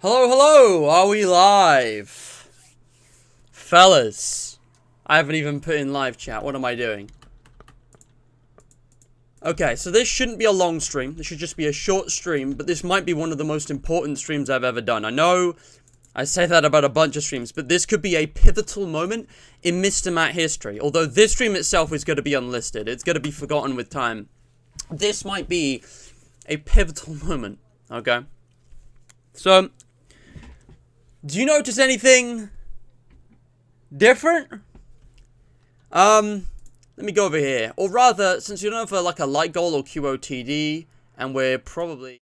Hello, hello! Are we live? Fellas, I haven't even put in live chat. What am I doing? Okay, so this shouldn't be a long stream. This should just be a short stream, but this might be one of the most important streams I've ever done. I know I say that about a bunch of streams, but this could be a pivotal moment in Mr. Matt history. Although this stream itself is going to be unlisted. It's going to be forgotten with time. This might be a pivotal moment, okay? So, do you notice anything different? Let me go over here. Or rather, since you don't have like a light goal or QOTD, and we're probably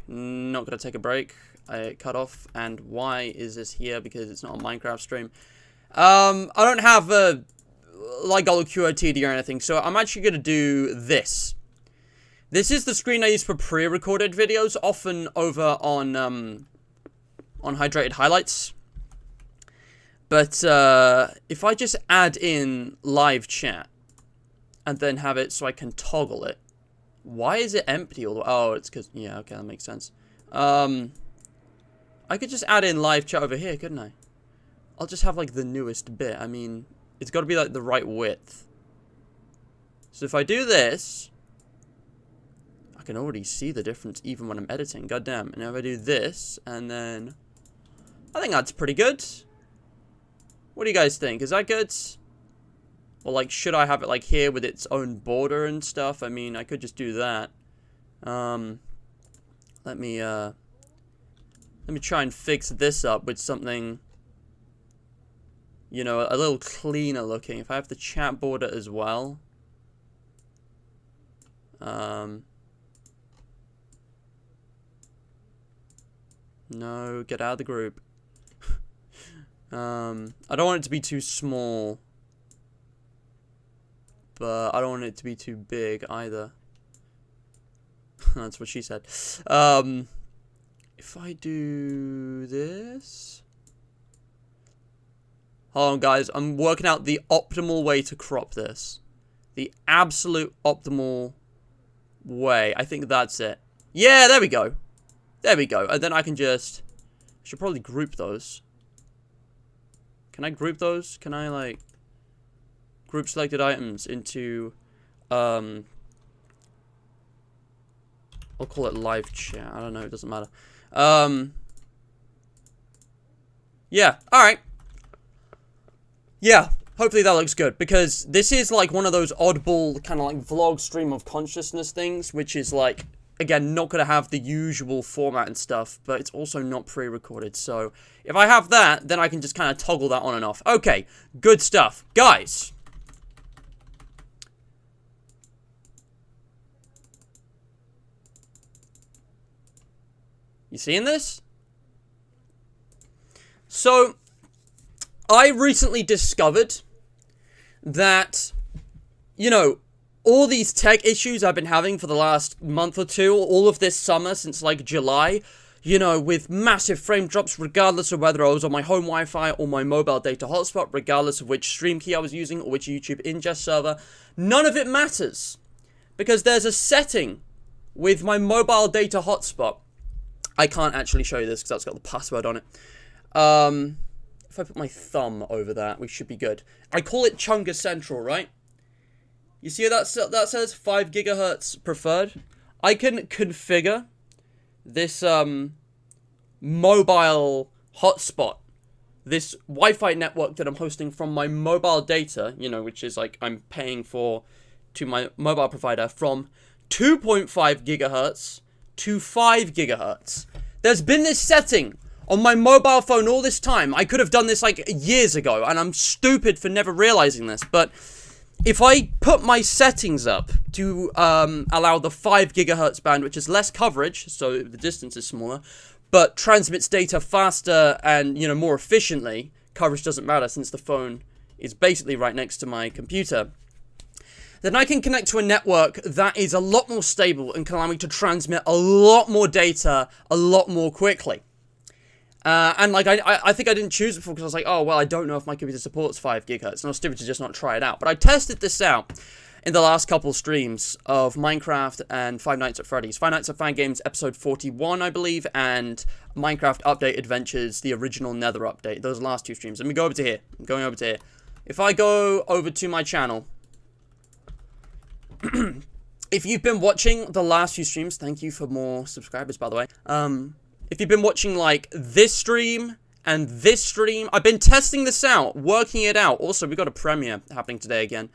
not going to take a break. I cut off. And why is this here? Because it's not a Minecraft stream. I don't have a light goal or QOTD or anything, so I'm actually going to do this. This is the screen I use for pre-recorded videos, often over on Hydrated Highlights. But, if I just add in live chat, and then have it so I can toggle it. Why is it empty all the way? Oh, it's because, yeah, okay, that makes sense. I could just add in live chat over here, couldn't I? I'll just have, like, the newest bit. I mean, it's got to be, like, the right width. So if I do this, I can already see the difference even when I'm editing. Goddamn. And if I do this, and then I think that's pretty good. What do you guys think? Is that good? Or, like, should I have it, like, here with its own border and stuff? I mean, I could just do that. Let me try and fix this up with something, you know, a little cleaner looking. If I have the chat border as well. No, get out of the group. I don't want it to be too small, but I don't want it to be too big either. That's what she said. If I do this, hold on, guys. I'm working out the optimal way to crop this. The absolute optimal way. I think that's it. Yeah, there we go. There we go. And then I can just, I should probably group those. Can I group those? Can I, like, group selected items into, I'll call it live chat. I don't know. It doesn't matter. Yeah. Alright. Yeah. Hopefully that looks good. Because this is, like, one of those oddball kind of, like, vlog stream of consciousness things. Which is, like, again, not going to have the usual format and stuff. But it's also not pre-recorded. So, if I have that, then I can just kind of toggle that on and off. Okay. Good stuff. Guys. You seeing this? So, I recently discovered that, you know, all these tech issues I've been having for the last month or two, all of this summer since, like, July, you know, with massive frame drops, regardless of whether I was on my home Wi-Fi or my mobile data hotspot, regardless of which stream key I was using or which YouTube ingest server, none of it matters. Because there's a setting with my mobile data hotspot. I can't actually show you this because that's got the password on it. If I put my thumb over that, we should be good. I call it Chunga Central, right? You see that says 5 gigahertz preferred? I can configure this mobile hotspot, this Wi-Fi network that I'm hosting from my mobile data, you know, which is like I'm paying for to my mobile provider, from 2.5 gigahertz to 5 gigahertz. There's been this setting on my mobile phone all this time. I could have done this like years ago, and I'm stupid for never realizing this, but if I put my settings up to allow the 5 gigahertz band, which is less coverage, so the distance is smaller, but transmits data faster and, you know, more efficiently, coverage doesn't matter since the phone is basically right next to my computer, then I can connect to a network that is a lot more stable and can allow me to transmit a lot more data a lot more quickly. And like, I think I didn't choose it before because I was like, oh, well, I don't know if my computer supports 5 gigahertz, and I was stupid to just not try it out. But I tested this out, in the last couple streams of Minecraft and Five Nights at Freddy's. Five Nights at Fangames episode 41, I believe, and Minecraft Update Adventures, the original Nether update. Those last 2 streams. Let me go over to here. I'm going over to here. If I go over to my channel, if you've been watching the last few streams, thank you for more subscribers, by the way. If you've been watching, like, this stream and this stream, I've been testing this out, working it out. Also, we got a premiere happening today again.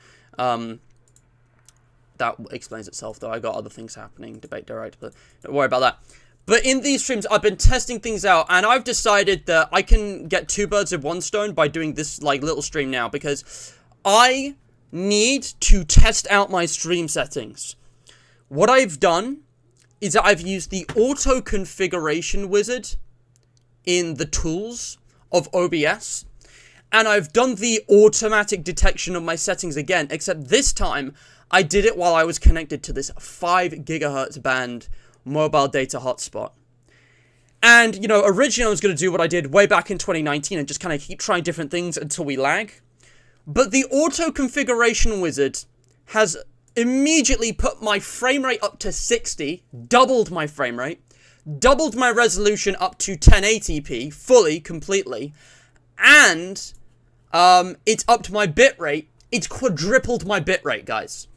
That explains itself, though. I got other things happening, debate direct, but don't worry about that. But in these streams, I've been testing things out, and I've decided that I can get 2 birds with 1 stone by doing this, like, little stream now, because I need to test out my stream settings. What I've done is that I've used the auto configuration wizard in the tools of OBS, and I've done the automatic detection of my settings again, except this time I did it while I was connected to this 5 gigahertz band mobile data hotspot. And, you know, originally I was going to do what I did way back in 2019 and just kind of keep trying different things until we lag. But the auto configuration wizard has immediately put my frame rate up to 60, doubled my frame rate, doubled my resolution up to 1080p, fully, completely, and it's upped my bitrate. It's quadrupled my bitrate, guys.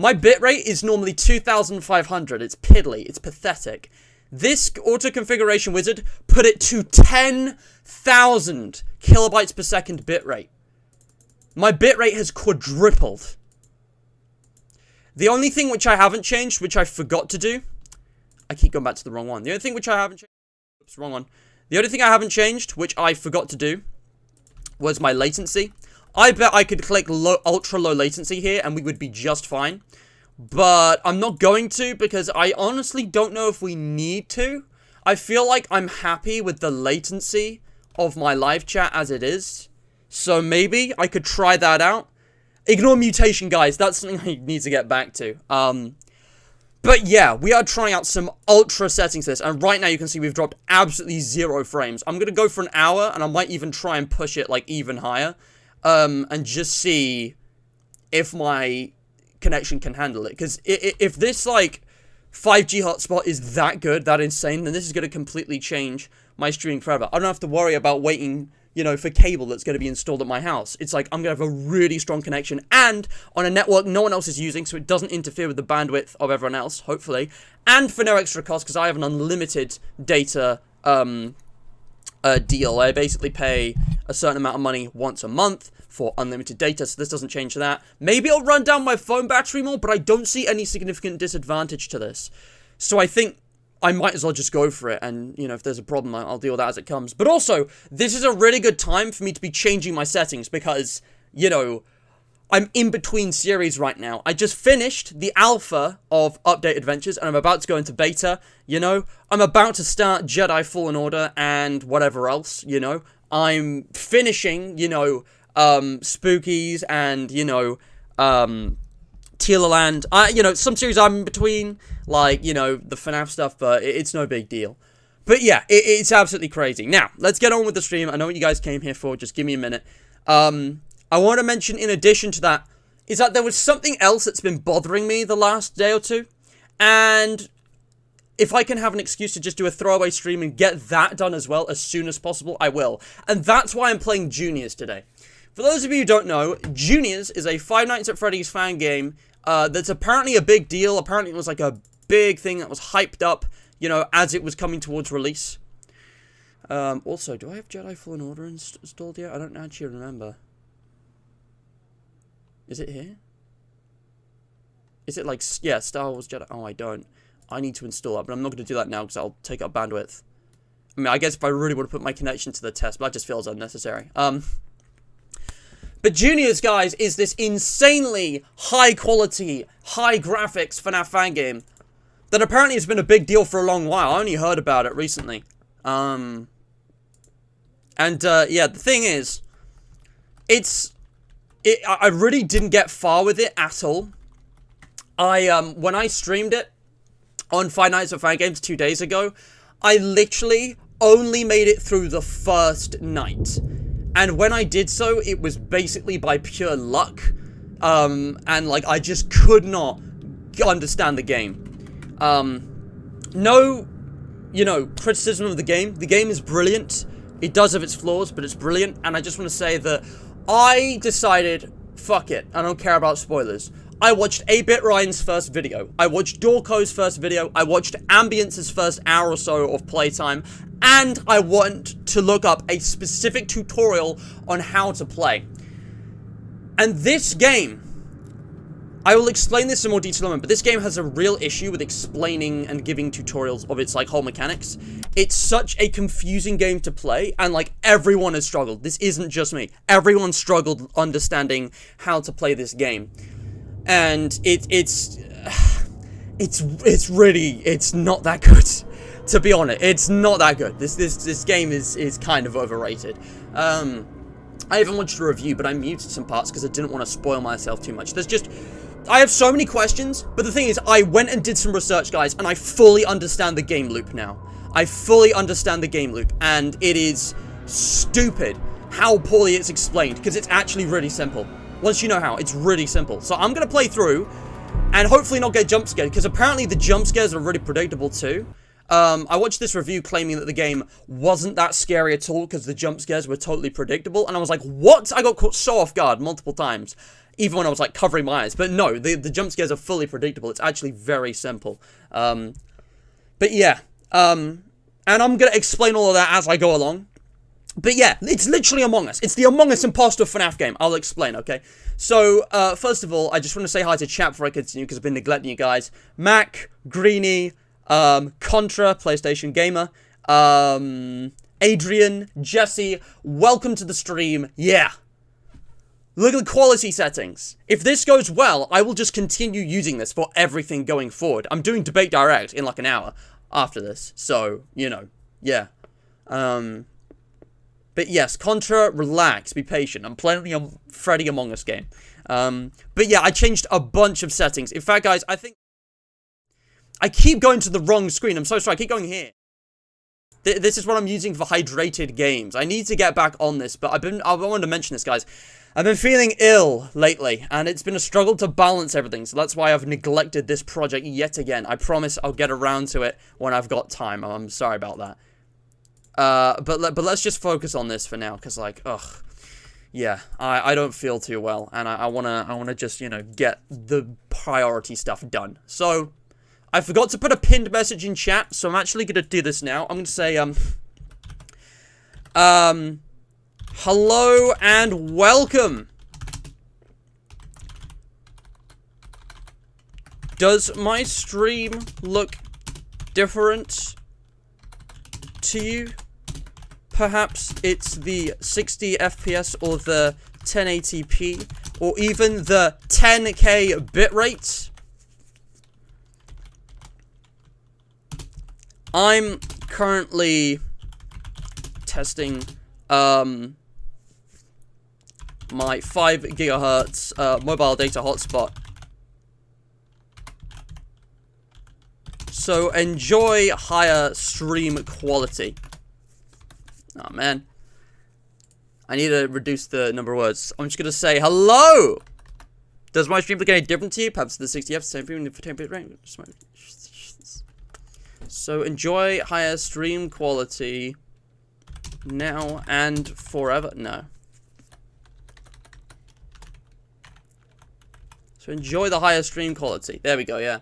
My bitrate is normally 2,500. It's piddly. It's pathetic. This auto configuration wizard put it to 10,000 kilobytes per second bitrate. My bitrate has quadrupled. The only thing which I haven't changed, which I forgot to do, I keep going back to the wrong one. The only thing which I haven't changed, oops, wrong one. The only thing I haven't changed, which I forgot to do, was my latency. I bet I could click ultra low latency here and we would be just fine. But I'm not going to because I honestly don't know if we need to. I feel like I'm happy with the latency of my live chat as it is. So maybe I could try that out. Ignore mutation, guys. That's something I need to get back to. But yeah, we are trying out some ultra settings to this. And right now you can see we've dropped absolutely 0 frames. I'm going to go for an hour and I might even try and push it like even higher. And just see if my connection can handle it. Because if this, like, 5G hotspot is that good, that insane, then this is going to completely change my streaming forever. I don't have to worry about waiting, you know, for cable that's going to be installed at my house. It's like, I'm going to have a really strong connection, and on a network no one else is using, so it doesn't interfere with the bandwidth of everyone else, hopefully. And for no extra cost, because I have an unlimited data, deal. I basically pay a certain amount of money once a month for unlimited data, so this doesn't change that. Maybe it'll run down my phone battery more, but I don't see any significant disadvantage to this. So I think I might as well just go for it, and, you know, if there's a problem, I'll deal with that as it comes. But also, this is a really good time for me to be changing my settings, because, you know, I'm in between series right now. I just finished the alpha of Update Adventures, and I'm about to go into beta, you know. I'm about to start Jedi Fallen Order and whatever else, you know. I'm finishing, you know, Spookies and, you know, Tealaland. You know, some series I'm in between, like, you know, the FNAF stuff, but it's no big deal. But yeah, it's absolutely crazy. Now, let's get on with the stream. I know what you guys came here for. Just give me a minute. I want to mention, in addition to that, is that there was something else that's been bothering me the last day or two. And if I can have an excuse to just do a throwaway stream and get that done as well as soon as possible, I will. And that's why I'm playing Juniors today. For those of you who don't know, Juniors is a Five Nights at Freddy's fan game that's apparently a big deal. Apparently it was like a big thing that was hyped up, you know, as it was coming towards release. Also, do I have Jedi Fallen Order installed yet? I don't actually remember. Is it here? Is it like, yeah, Star Wars Jedi? Oh, I don't. I need to install that, but I'm not going to do that now because I'll take up bandwidth. I mean, I guess if I really want to put my connection to the test, but that just feels unnecessary. But Juniors, guys, is this insanely high quality, high graphics FNAF fan game that apparently has been a big deal for a long while. I only heard about it recently. Yeah, the thing is, I really didn't get far with it at all. When I streamed it on Five Nights at Fangames 2 days ago, I literally only made it through the first night. And when I did so, it was basically by pure luck. And, like, I just could not understand the game. No, you know, criticism of the game. The game is brilliant. It does have its flaws, but it's brilliant. And I just want to say that I decided, fuck it, I don't care about spoilers. I watched 8-Bit Ryan's first video. I watched Dorko's first video. I watched Ambience's first hour or so of playtime. And I want to look up a specific tutorial on how to play. And this game, I will explain this in more detail in a moment, but this game has a real issue with explaining and giving tutorials of its, like, whole mechanics. It's such a confusing game to play, and, like, everyone has struggled. This isn't just me. Everyone struggled understanding how to play this game. And it's not that good, to be honest. It's not that good. This game is kind of overrated. I haven't watched a review, but I muted some parts because I didn't want to spoil myself too much. I have so many questions, but the thing is, I went and did some research, guys, and I fully understand the game loop now. I fully understand the game loop, and it is stupid how poorly it's explained, because it's actually really simple. Once you know how, it's really simple. So I'm going to play through, and hopefully not get jump scared, because apparently the jump scares are really predictable too. I watched this review claiming that the game wasn't that scary at all, because the jump scares were totally predictable, and I was like, what? I got caught so off guard multiple times, even when I was, like, covering my eyes. But no, the jump scares are fully predictable. It's actually very simple. But yeah, and I'm going to explain all of that as I go along. But yeah, it's literally Among Us. It's the Among Us imposter FNAF game. I'll explain, okay? So, first of all, I just want to say hi to chat before I continue, because I've been neglecting you guys. Mac, Greenie, Contra, PlayStation Gamer, Adrian, Jesse, welcome to the stream. Yeah. Look at the quality settings. If this goes well, I will just continue using this for everything going forward. I'm doing Debate Direct in like an hour after this, so, you know, yeah. But yes, Contra, relax, be patient. I'm playing the Freddy Among Us game. But yeah, I changed a bunch of settings. In fact, guys, I think I keep going to the wrong screen. I'm so sorry. I keep going here. This is what I'm using for hydrated games. I need to get back on this, but I wanted to mention this, guys. I've been feeling ill lately, and it's been a struggle to balance everything, so that's why I've neglected this project yet again. I promise I'll get around to it when I've got time. I'm sorry about that. But let's just focus on this for now, because, like, ugh, yeah, I don't feel too well, and I wanna just, you know, get the priority stuff done. So, I forgot to put a pinned message in chat, so I'm actually gonna do this now. I'm gonna say, hello and welcome. Does my stream look different to you? Perhaps it's the 60 FPS or the 1080p or even the 10K bitrate. I'm currently testing my 5 gigahertz mobile data hotspot. So enjoy higher stream quality. Oh man, I need to reduce the number of words. I'm just gonna say hello. Does my stream look any different to you? Perhaps the 60 FPS, same thing for 10-bit range. So enjoy higher stream quality now and forever. No. So enjoy the higher stream quality. There we go. Yeah.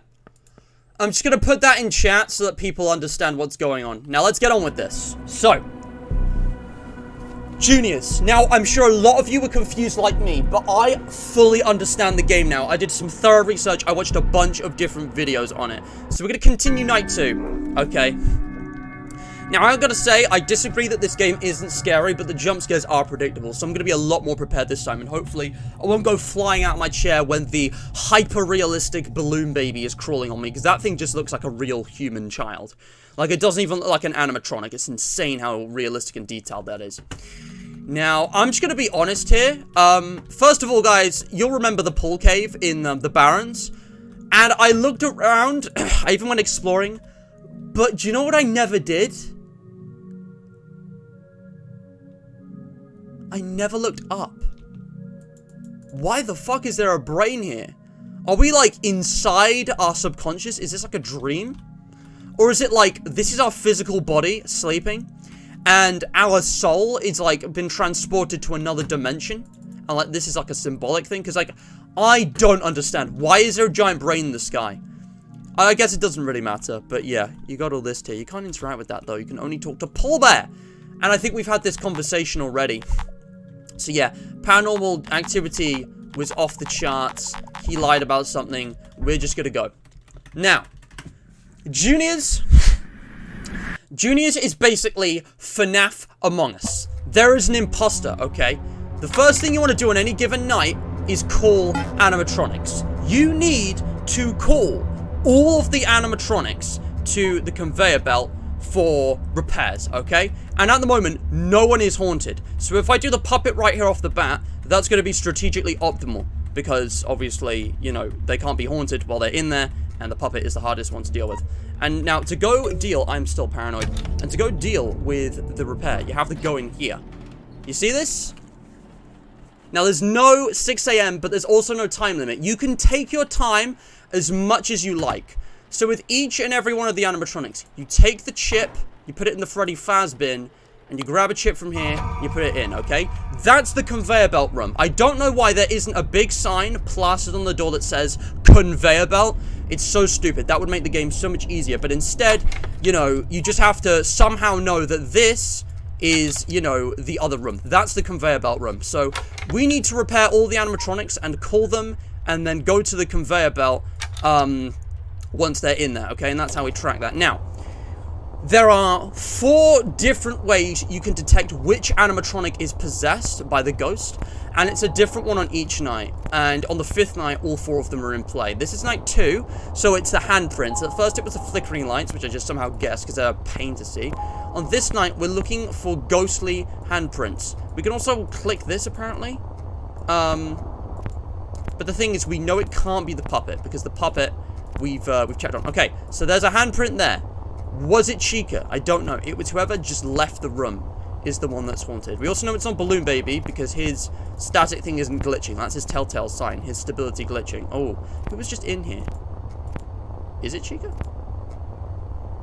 I'm just gonna put that in chat so that people understand what's going on. Now let's get on with this. So, Juniors. Now, I'm sure a lot of you were confused like me, but I fully understand the game now. I did some thorough research. I watched a bunch of different videos on it. So we're going to continue night 2. Okay. Now, I've got to say, I disagree that this game isn't scary, but the jump scares are predictable. So I'm going to be a lot more prepared this time, and hopefully I won't go flying out of my chair when the hyper-realistic balloon baby is crawling on me, because that thing just looks like a real human child. Like, it doesn't even look like an animatronic. It's insane how realistic and detailed that is. Now, I'm just going to be honest here. First of all, guys, you'll remember the pool cave in the Barrens. And I looked around. I even went exploring. But do you know what I never did? I never looked up. Why the fuck is there a brain here? Are we, like, inside our subconscious? Is this, like, a dream? Or is it, like, this is our physical body sleeping, and our soul is, like, been transported to another dimension? And, like, this is, like, a symbolic thing? Because, like, I don't understand. Why is there a giant brain in the sky? I guess it doesn't really matter, but yeah, you got all this here. You can't interact with that, though. You can only talk to Paul Bear. And I think we've had this conversation already. So yeah, paranormal activity was off the charts. He lied about something. We're just gonna go. Now, Juniors is basically FNAF Among Us. There is an imposter, okay? The first thing you want to do on any given night is call animatronics. You need to call all of the animatronics to the conveyor belt for repairs, okay? And at the moment, no one is haunted. So if I do the puppet right here off the bat, that's going to be strategically optimal. Because, obviously, you know, they can't be haunted while they're in there. And the puppet is the hardest one to deal with. And now, to go deal... I'm still paranoid. And to go deal with the repair, you have to go in here. You see this? Now, there's no 6 a.m., but there's also no time limit. You can take your time as much as you like. So with each and every one of the animatronics, you take the chip, you put it in the Freddy Faz bin, and you grab a chip from here, you put it in, okay? That's the conveyor belt room. I don't know why there isn't a big sign plastered on the door that says conveyor belt. It's so stupid. That would make the game so much easier. But instead, you know, you just have to somehow know that this is, you know, the other room. That's the conveyor belt room. So we need to repair all the animatronics and call them and then go to the conveyor belt once they're in there, okay? And that's how we track that. Now, there are 4 different ways you can detect which animatronic is possessed by the ghost, and it's a different one on each night. And on the 5th night, all 4 of them are in play. This is night 2, so it's the handprints. At first, it was the flickering lights, which I just somehow guessed because they're a pain to see. On this night, we're looking for ghostly handprints. We can also click this, apparently. But the thing is, we know it can't be the puppet, because the puppet we've checked on. Okay, so there's a handprint there. Was it Chica? I don't know. It was whoever just left the room is the one that's haunted. We also know it's not Balloon Baby because his static thing isn't glitching. That's his telltale sign. His stability glitching. Oh, who was just in here? Is it Chica?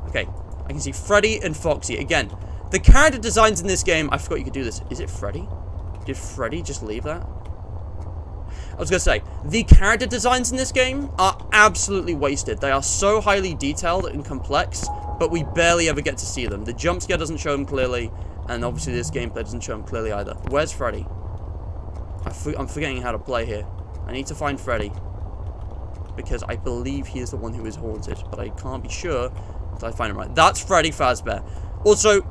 Okay, I can see Freddy and Foxy. Again, the character designs in this game, I forgot you could do this. Is it Freddy? Did Freddy just leave that? I was going to say, the character designs in this game are absolutely wasted. They are so highly detailed and complex, but we barely ever get to see them. The jump scare doesn't show them clearly, and obviously this gameplay doesn't show them clearly either. Where's Freddy? I'm forgetting how to play here. I need to find Freddy, because I believe he is the one who is haunted, but I can't be sure until I find him right. That's Freddy Fazbear. Also,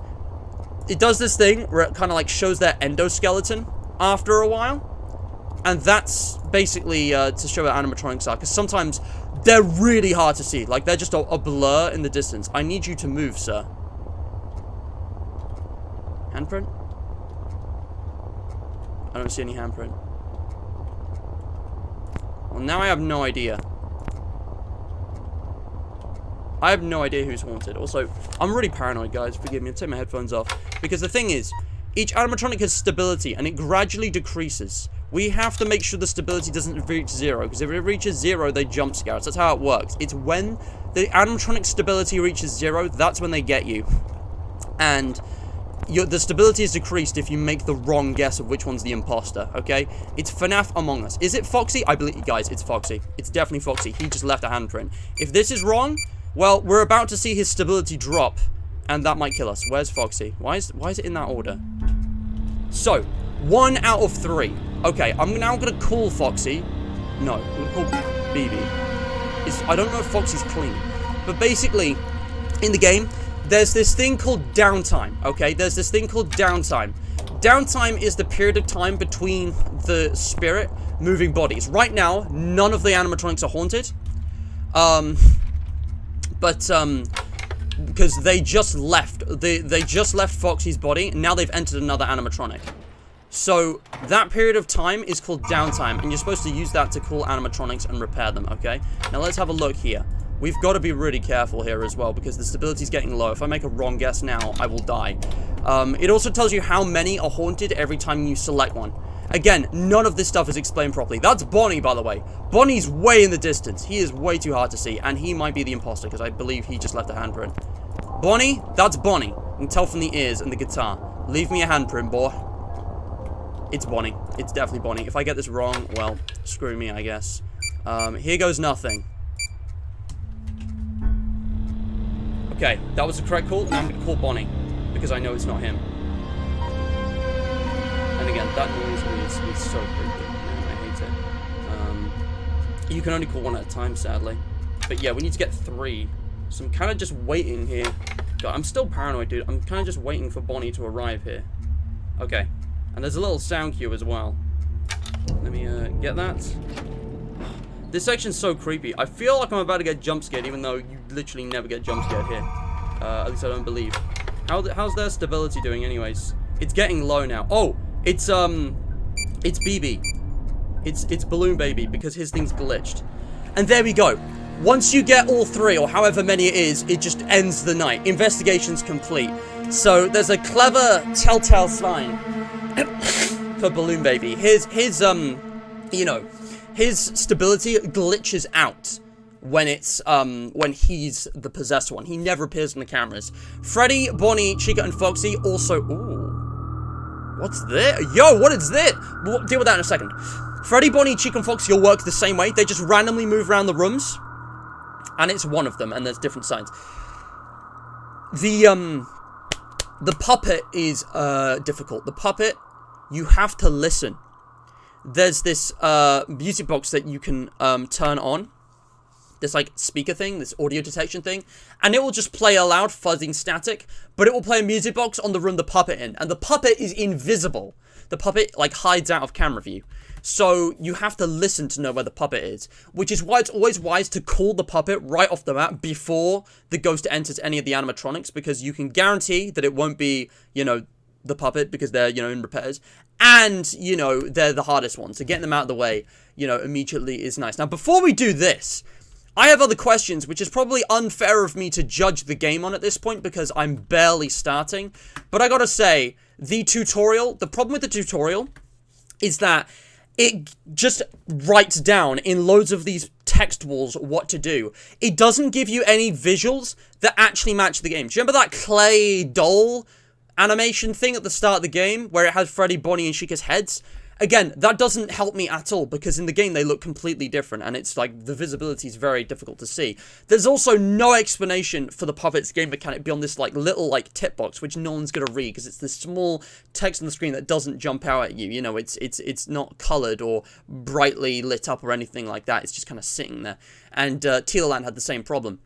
it does this thing where it kind of like shows their endoskeleton after a while. And that's basically to show what animatronics are, because sometimes they're really hard to see. Like, they're just a blur in the distance. I need you to move, sir. Handprint? I don't see any handprint. Well, now I have no idea. I have no idea who's haunted. Also, I'm really paranoid, guys. Forgive me. I'll take my headphones off. Because the thing is, each animatronic has stability, and it gradually decreases. We have to make sure the stability doesn't reach 0, because if it reaches 0, they jump scare us. That's how it works. It's when the animatronic stability reaches 0, that's when they get you. And the stability is decreased if you make the wrong guess of which one's the imposter, okay? It's FNAF Among Us. Is it Foxy? I believe, guys, it's Foxy. It's definitely Foxy. He just left a handprint. If this is wrong, well, we're about to see his stability drop, and that might kill us. Where's Foxy? Why is it in that order? So, 1 out of 3. Okay, I'm now gonna call Foxy. No, I'm gonna call BB. I don't know if Foxy's clean. But basically, in the game, there's this thing called downtime, okay? There's this thing called downtime. Downtime is the period of time between the spirit moving bodies. Right now, none of the animatronics are haunted. Because they just left. They just left Foxy's body, and now they've entered another animatronic. So, that period of time is called downtime, and you're supposed to use that to call animatronics and repair them, okay? Now, let's have a look here. We've got to be really careful here as well, because the stability's getting low. If I make a wrong guess now, I will die. It also tells you how many are haunted every time you select one. Again, none of this stuff is explained properly. That's Bonnie, by the way. Bonnie's way in the distance. He is way too hard to see, and he might be the imposter, because I believe he just left a handprint. Bonnie, that's Bonnie. You can tell from the ears and the guitar. Leave me a handprint, boy. It's Bonnie. It's definitely Bonnie. If I get this wrong, well, screw me, I guess. Here goes nothing. Okay, that was the correct call, and I'm going to call Bonnie, because I know it's not him. And again, that noise is so creepy. Man, I hate it. You can only call one at a time, sadly. But yeah, we need to get 3. So I'm kind of just waiting here. God, I'm still paranoid, dude. I'm kind of just waiting for Bonnie to arrive here. Okay. And there's a little sound cue as well. Let me get that. This section's so creepy. I feel like I'm about to get jump scared, even though you literally never get jump scared here. At least I don't believe. How's their stability doing anyways? It's getting low now. Oh, it's BB. It's Balloon Baby, because his thing's glitched. And there we go. Once you get all 3, or however many it is, it just ends the night. Investigation's complete. So there's a clever telltale sign for Balloon Baby. His you know, his stability glitches out when it's when he's the possessed one. He never appears on the cameras. Freddy, Bonnie, Chica, and Foxy also. Ooh, what's this? Yo, what is this? We'll deal with that in a second. Freddy, Bonnie, Chica, and Foxy all work the same way. They just randomly move around the rooms, and it's one of them, and there's different signs. The puppet is difficult. The puppet, you have to listen. There's this music box that you can turn on. This like speaker thing, this audio detection thing, and it will just play a loud fuzzing static, but it will play a music box on the room the puppet in, and the puppet is invisible. The puppet like hides out of camera view. So you have to listen to know where the puppet is, which is why it's always wise to call the puppet right off the bat before the ghost enters any of the animatronics, because you can guarantee that it won't be, you know, the puppet, because they're, you know, in repairs, and, you know, they're the hardest ones, so getting them out of the way, you know, immediately is nice. Now, before we do this, I have other questions, which is probably unfair of me to judge the game on at this point, because I'm barely starting, but I gotta say, the problem with the tutorial is that it just writes down in loads of these text walls what to do. It doesn't give you any visuals that actually match the game. Do you remember that clay doll animation thing at the start of the game where it had Freddy, Bonnie, and Chica's heads? Again, that doesn't help me at all, because in the game they look completely different, and it's like the visibility is very difficult to see. There's also no explanation for the puppet's game mechanic beyond this like little like tip box, which no one's gonna read, because it's this small text on the screen that doesn't jump out at you. You know, it's not colored or brightly lit up or anything like that. It's just kind of sitting there. And Teelaland had the same problem.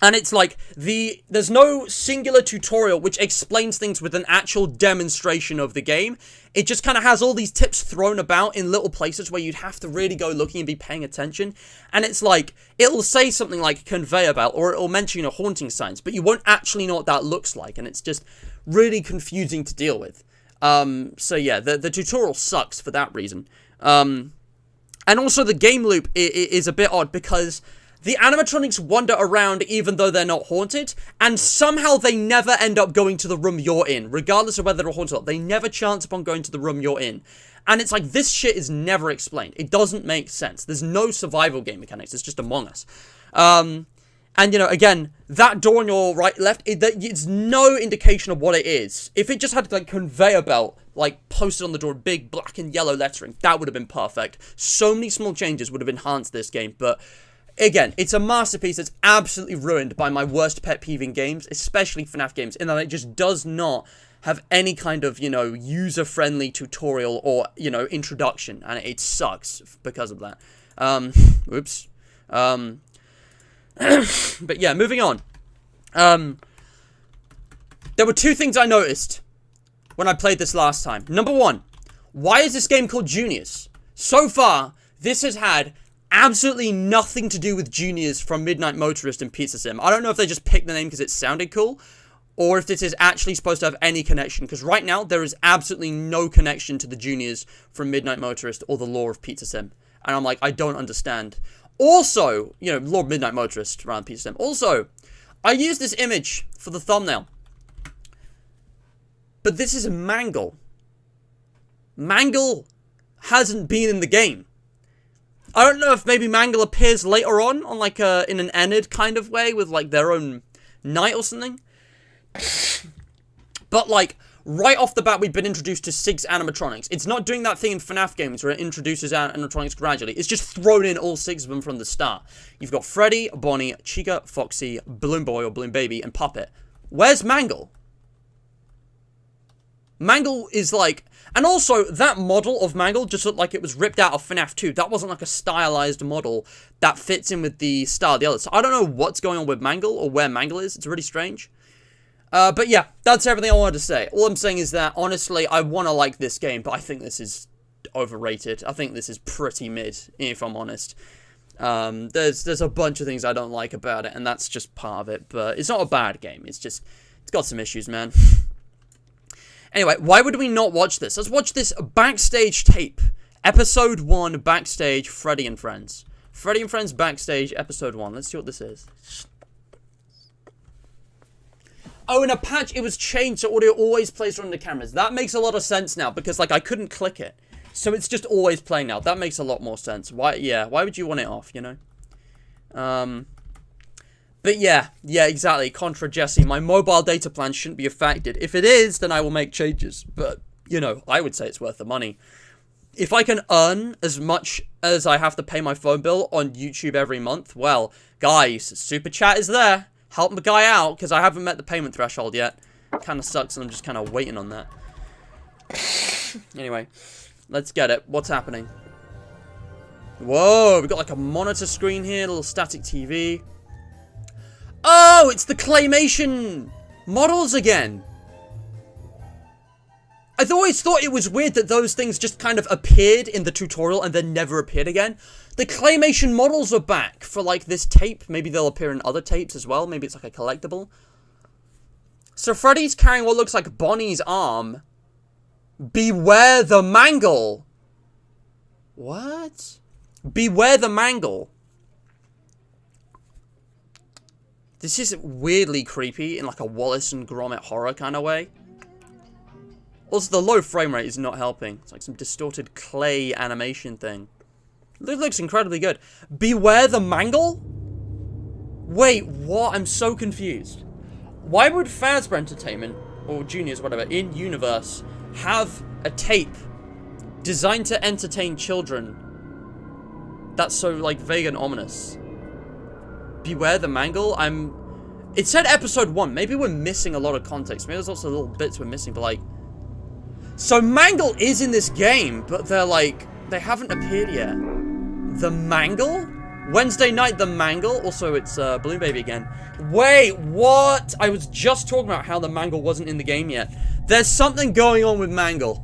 And it's like, there's no singular tutorial which explains things with an actual demonstration of the game. It just kind of has all these tips thrown about in little places where you'd have to really go looking and be paying attention. And it's like, it'll say something like conveyor belt, or it'll mention, you know, haunting signs, but you won't actually know what that looks like. And it's just really confusing to deal with. So yeah, the tutorial sucks for that reason. And also the game loop is a bit odd, because the animatronics wander around even though they're not haunted, and somehow they never end up going to the room you're in, regardless of whether they're haunted or not. They never chance upon going to the room you're in. And it's like, this shit is never explained. It doesn't make sense. There's no survival game mechanics. It's just Among Us. And, you know, again, that door on your right, left, it's no indication of what it is. If it just had, like, conveyor belt, like, posted on the door, big black and yellow lettering, that would have been perfect. So many small changes would have enhanced this game, but again, it's a masterpiece that's absolutely ruined by my worst pet peeve in games, especially FNAF games, in that it just does not have any kind of, you know, user-friendly tutorial or, you know, introduction, and it sucks because of that. Oops. But yeah, moving on. There were 2 things I noticed when I played this last time. Number 1, why is this game called Juniors? So far, this has had absolutely nothing to do with Juniors from Midnight Motorist and Pizza Sim. I don't know if they just picked the name because it sounded cool, or if this is actually supposed to have any connection, because right now there is absolutely no connection to the Juniors from Midnight Motorist or the lore of Pizza Sim. And I'm like, I don't understand. Also, you know, lore of Midnight Motorist around Pizza Sim. Also, I used this image for the thumbnail, but this is Mangle. Mangle hasn't been in the game. I don't know if maybe Mangle appears later on like in an Enid kind of way with like their own night or something. But like right off the bat, we've been introduced to 6 animatronics. It's not doing that thing in FNAF games where it introduces animatronics gradually. It's just thrown in all 6 of them from the start. You've got Freddy, Bonnie, Chica, Foxy, Balloon Boy or Balloon Baby, and Puppet. Where's Mangle? Mangle is like... And also, that model of Mangle just looked like it was ripped out of FNAF 2. That wasn't like a stylized model that fits in with the style of the others. So I don't know what's going on with Mangle or where Mangle is. It's really strange. But yeah, that's everything I wanted to say. All I'm saying is that, honestly, I want to like this game, but I think this is overrated. I think this is pretty mid, if I'm honest. There's a bunch of things I don't like about it, and that's just part of it. But it's not a bad game. It's just, it's got some issues, man. Anyway, why would we not watch this? Let's watch this backstage tape. Episode 1, backstage, Freddy and Friends. Freddy and Friends backstage, episode 1. Let's see what this is. Oh, in a patch, it was changed so audio always plays from the cameras. That makes a lot of sense now, because, like, I couldn't click it. So it's just always playing now. That makes a lot more sense. Why, yeah, why would you want it off, you know? But yeah, exactly. Contra Jesse, my mobile data plan shouldn't be affected. If it is, then I will make changes. But, you know, I would say it's worth the money. If I can earn as much as I have to pay my phone bill on YouTube every month, well, guys, Super Chat is there. Help the guy out, because I haven't met the payment threshold yet. Kind of sucks, and I'm just kind of waiting on that. Anyway, let's get it. What's happening? Whoa, we've got like a monitor screen here, a little static TV. Oh, it's the claymation models again. I've always thought it was weird that those things just kind of appeared in the tutorial and then never appeared again. The claymation models are back for, like, this tape. Maybe they'll appear in other tapes as well. Maybe it's like a collectible. So Freddy's carrying what looks like Bonnie's arm. Beware the Mangle. What? Beware the Mangle. This is weirdly creepy in, like, a Wallace and Gromit horror kind of way. Also, the low frame rate is not helping. It's like some distorted clay animation thing. It looks incredibly good. Beware the Mangle? Wait, what? I'm so confused. Why would Fazbear Entertainment, or Juniors, whatever, in Universe, have a tape designed to entertain children that's so, like, vague and ominous? Beware the Mangle? It said episode 1. Maybe we're missing a lot of context. Maybe there's also little bits we're missing, but, like... So Mangle is in this game, but they're, like... They haven't appeared yet. The Mangle? Wednesday night, the Mangle. Also, it's Balloon Baby again. Wait, what? I was just talking about how the Mangle wasn't in the game yet. There's something going on with Mangle.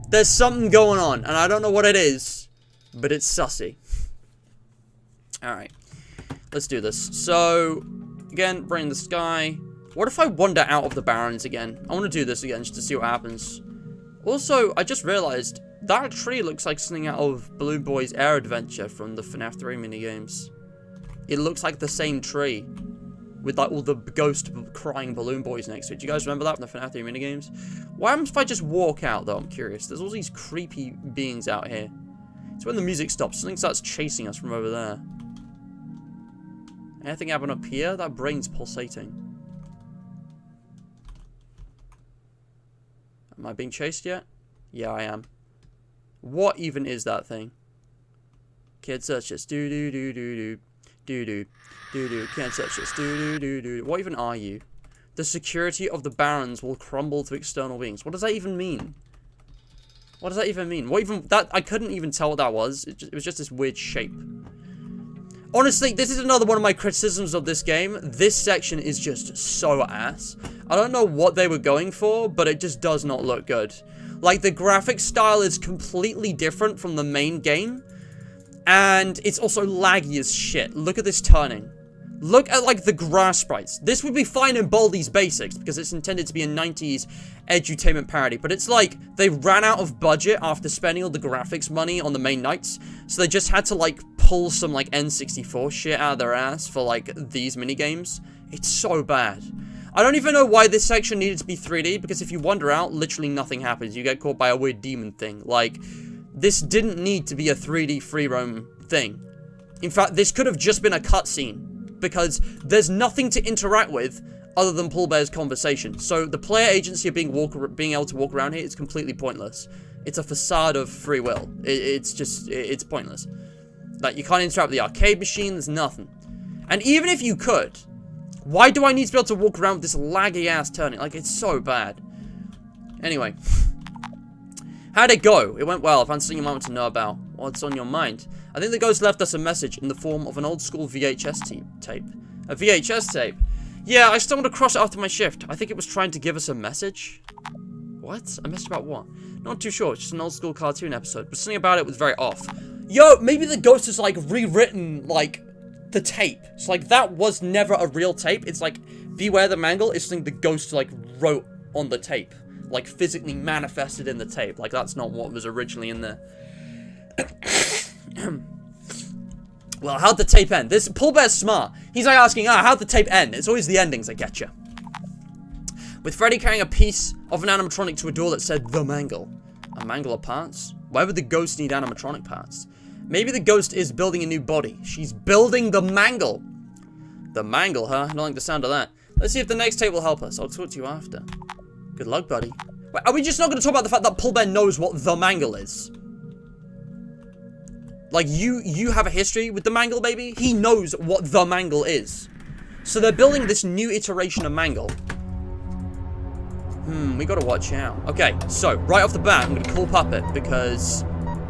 There's something going on, and I don't know what it is, but it's sussy. Alright. Let's do this. So, again, bring the sky. What if I wander out of the Barrens again? I want to do this again just to see what happens. Also, I just realized that tree looks like something out of Balloon Boy's Air Adventure from the FNAF 3 minigames. It looks like the same tree with like all the ghost crying Balloon Boys next to it. Do you guys remember that from the FNAF 3 minigames? What happens if I just walk out though? I'm curious. There's all these creepy beings out here. It's when the music stops. Something starts chasing us from over there. Anything happen up here? That brain's pulsating. Am I being chased yet? Yeah, I am. What even is that thing? Can't search this. Do do do do do. Do do. Do do. Can't search this. Do do do do. What even are you? The security of the Barrens will crumble to external beings. What does that even mean? What does that even mean? What even... That... I couldn't even tell what that was. It was just this weird shape. Honestly, this is another one of my criticisms of this game. This section is just so ass. I don't know what they were going for, but it just does not look good. Like, the graphic style is completely different from the main game. And it's also laggy as shit. Look at this turning. Look at, like, the grass sprites. This would be fine in Baldi's Basics, because it's intended to be a 90s edutainment parody. But it's like, they ran out of budget after spending all the graphics money on the main nights. So they just had to, like, pull some, like, N64 shit out of their ass for, like, these minigames. It's so bad. I don't even know why this section needed to be 3D, because if you wander out, literally nothing happens. You get caught by a weird demon thing. Like, this didn't need to be a 3D free roam thing. In fact, this could have just been a cutscene, because there's nothing to interact with other than Paul Bear's conversation. So the player agency of being able to walk around here is completely pointless. It's a facade of free will. It's pointless. Like, you can't interact with the arcade machine, there's nothing. And even if you could, why do I need to be able to walk around with this laggy ass turning? Like, it's so bad. Anyway. How'd it go? It went well. I found something you might want to know about. What's on your mind? I think the ghost left us a message in the form of an old school VHS tape. A VHS tape? Yeah, I stumbled across it after my shift. I think it was trying to give us a message. What? A message about what? Not too sure. It's just an old school cartoon episode. But something about it was very off. Yo, maybe the ghost has, like, rewritten, like, the tape. It's like, that was never a real tape. It's like, Beware the Mangle is something the ghost, like, wrote on the tape. Like, physically manifested in the tape. Like, that's not what was originally in there. Well, how'd the tape end? This Paul Bear's smart. He's like asking, how'd the tape end? It's always the endings that get you. With Freddy carrying a piece of an animatronic to a door that said, The Mangle. A mangle of parts? Why would the ghost need animatronic parts? Maybe the ghost is building a new body. She's building the Mangle. The Mangle, huh? I don't like the sound of that. Let's see if the next tape will help us. I'll talk to you after. Good luck, buddy. Wait, are we just not going to talk about the fact that Paul Bear knows what the Mangle is? Like, you have a history with the Mangle, baby? He knows what the Mangle is. So they're building this new iteration of Mangle. We gotta watch out. Okay, so, right off the bat, I'm gonna call Puppet, because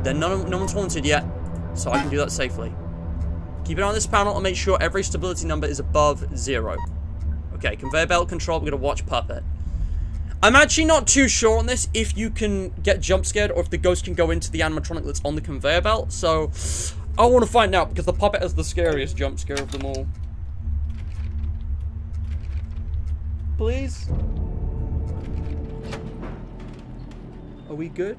no one's haunted yet, so I can do that safely. Keep an eye on this panel and make sure every stability number is above 0. Okay, conveyor belt control, we're gonna watch Puppet. I'm actually not too sure on this, if you can get jump scared, or if the ghost can go into the animatronic that's on the conveyor belt, so I want to find out, because the Puppet is the scariest jump scare of them all. Please? Are we good?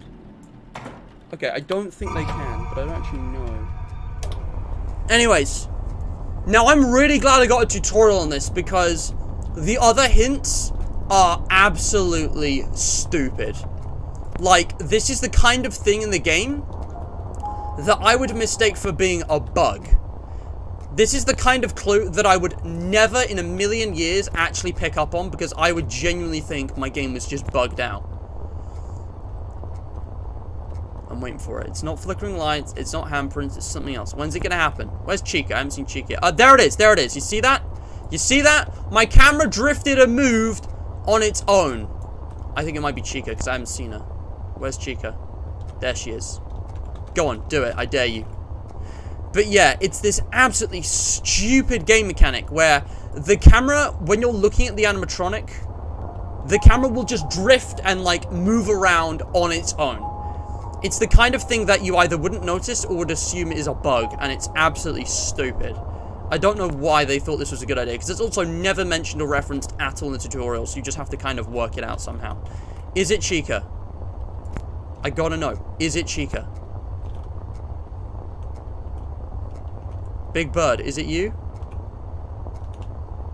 Okay, I don't think they can, but I don't actually know. Anyways, now I'm really glad I got a tutorial on this, because the other hints are absolutely stupid. Like, this is the kind of thing in the game that I would mistake for being a bug. This is the kind of clue that I would never in a million years actually pick up on, because I would genuinely think my game was just bugged out. I'm waiting for it. It's not flickering lights. It's not handprints. It's something else. When's it gonna happen? Where's Chica? I haven't seen Chica. There it is. There it is. You see that? You see that? My camera drifted and moved on its own. I think it might be Chica, because I haven't seen her. Where's Chica? There she is. Go on, do it. I dare you. But yeah, it's this absolutely stupid game mechanic where the camera, when you're looking at the animatronic, the camera will just drift and, like, move around on its own. It's the kind of thing that you either wouldn't notice or would assume is a bug, and it's absolutely stupid. I don't know why they thought this was a good idea, because it's also never mentioned or referenced at all in the tutorial, so you just have to kind of work it out somehow. Is it Chica? I gotta know. Is it Chica? Big Bird, is it you?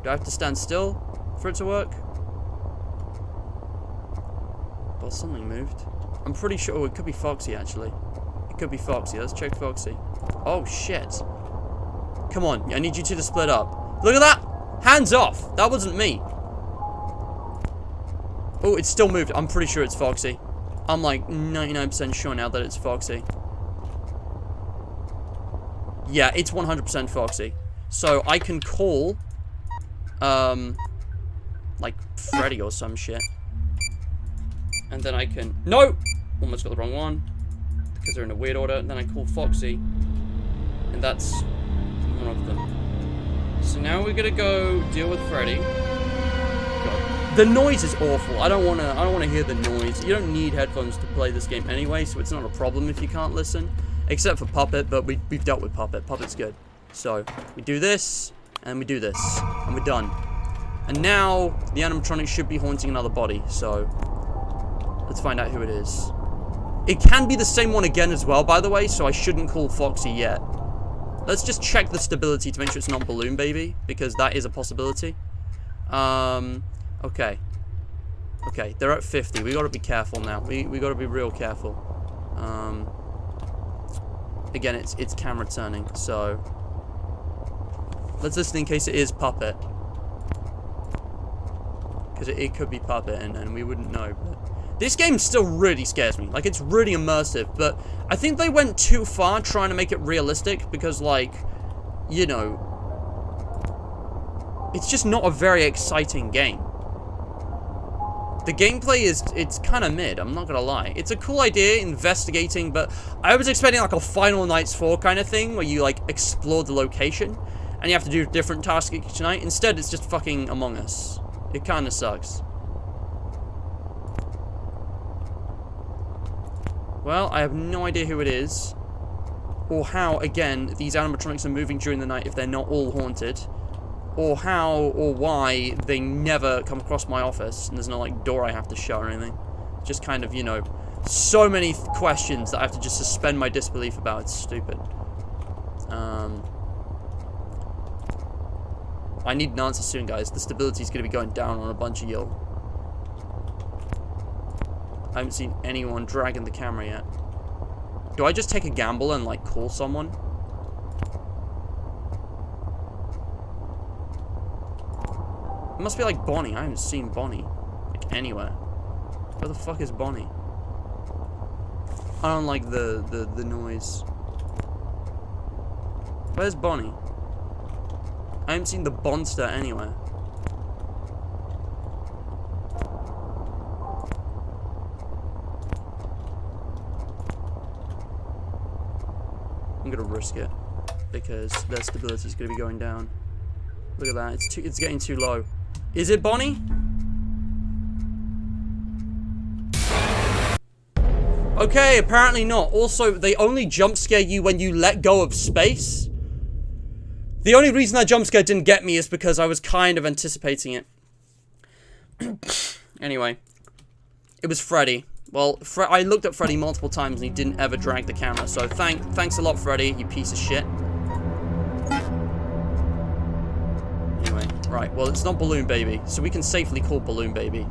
Do I have to stand still for it to work? Well, something moved. I'm pretty sure, it could be Foxy, actually. It could be Foxy. Let's check Foxy. Oh, shit. Come on, I need you two to split up. Look at that! Hands off! That wasn't me. Oh, it's still moved. I'm pretty sure it's Foxy. I'm like 99% sure now that it's Foxy. Yeah, it's 100% Foxy. So I can call, like Freddy or some shit. And then I can, no! Almost got the wrong one. Because they're in a weird order. And then I call Foxy. And that's one of them. So now we're gonna go deal with Freddy. God. The noise is awful. I don't wanna hear the noise. You don't need headphones to play this game anyway, so it's not a problem if you can't listen. Except for Puppet, but we've dealt with Puppet. Puppet's good. So we do this, and we do this, and we're done. And now the animatronic should be haunting another body, so let's find out who it is. It can be the same one again as well, by the way, so I shouldn't call Foxy yet. Let's just check the stability to make sure it's not Balloon Baby, because that is a possibility. Okay. Okay, they're at 50. We gotta be careful now. We gotta be real careful. Again, it's camera turning, so let's listen in case it is puppet. Because it could be puppet and we wouldn't know. But this game still really scares me. Like, it's really immersive, but I think they went too far trying to make it realistic because, like, you know, it's just not a very exciting game. The gameplay it's kind of mid, I'm not gonna lie. It's a cool idea, investigating, but I was expecting like a Final Nights 4 kind of thing, where you like explore the location, and you have to do different tasks each night. Instead, it's just fucking Among Us. It kind of sucks. Well, I have no idea who it is, or how, again, these animatronics are moving during the night if they're not all haunted. Or how or why they never come across my office and there's no, like, door I have to shut or anything. Just kind of, you know, so many questions that I have to just suspend my disbelief about. It's stupid. I need an answer soon, guys. The stability's going to be going down on a bunch of y'all. I haven't seen anyone dragging the camera yet. Do I just take a gamble and, like, call someone? It must be like Bonnie. I haven't seen Bonnie, like, anywhere. Where the fuck is Bonnie? I don't like the noise. Where's Bonnie? I haven't seen the Bonster anywhere. I'm gonna risk it because their stability is gonna be going down. Look at that. It's getting too low. Is it Bonnie? Okay, apparently not. Also, they only jump scare you when you let go of space. The only reason that jump scare didn't get me is because I was kind of anticipating it. Anyway, it was Freddy. Well, I looked at Freddy multiple times and he didn't ever drag the camera. So thanks a lot, Freddy, you piece of shit. Right, well, it's not Balloon Baby, so we can safely call Balloon Baby.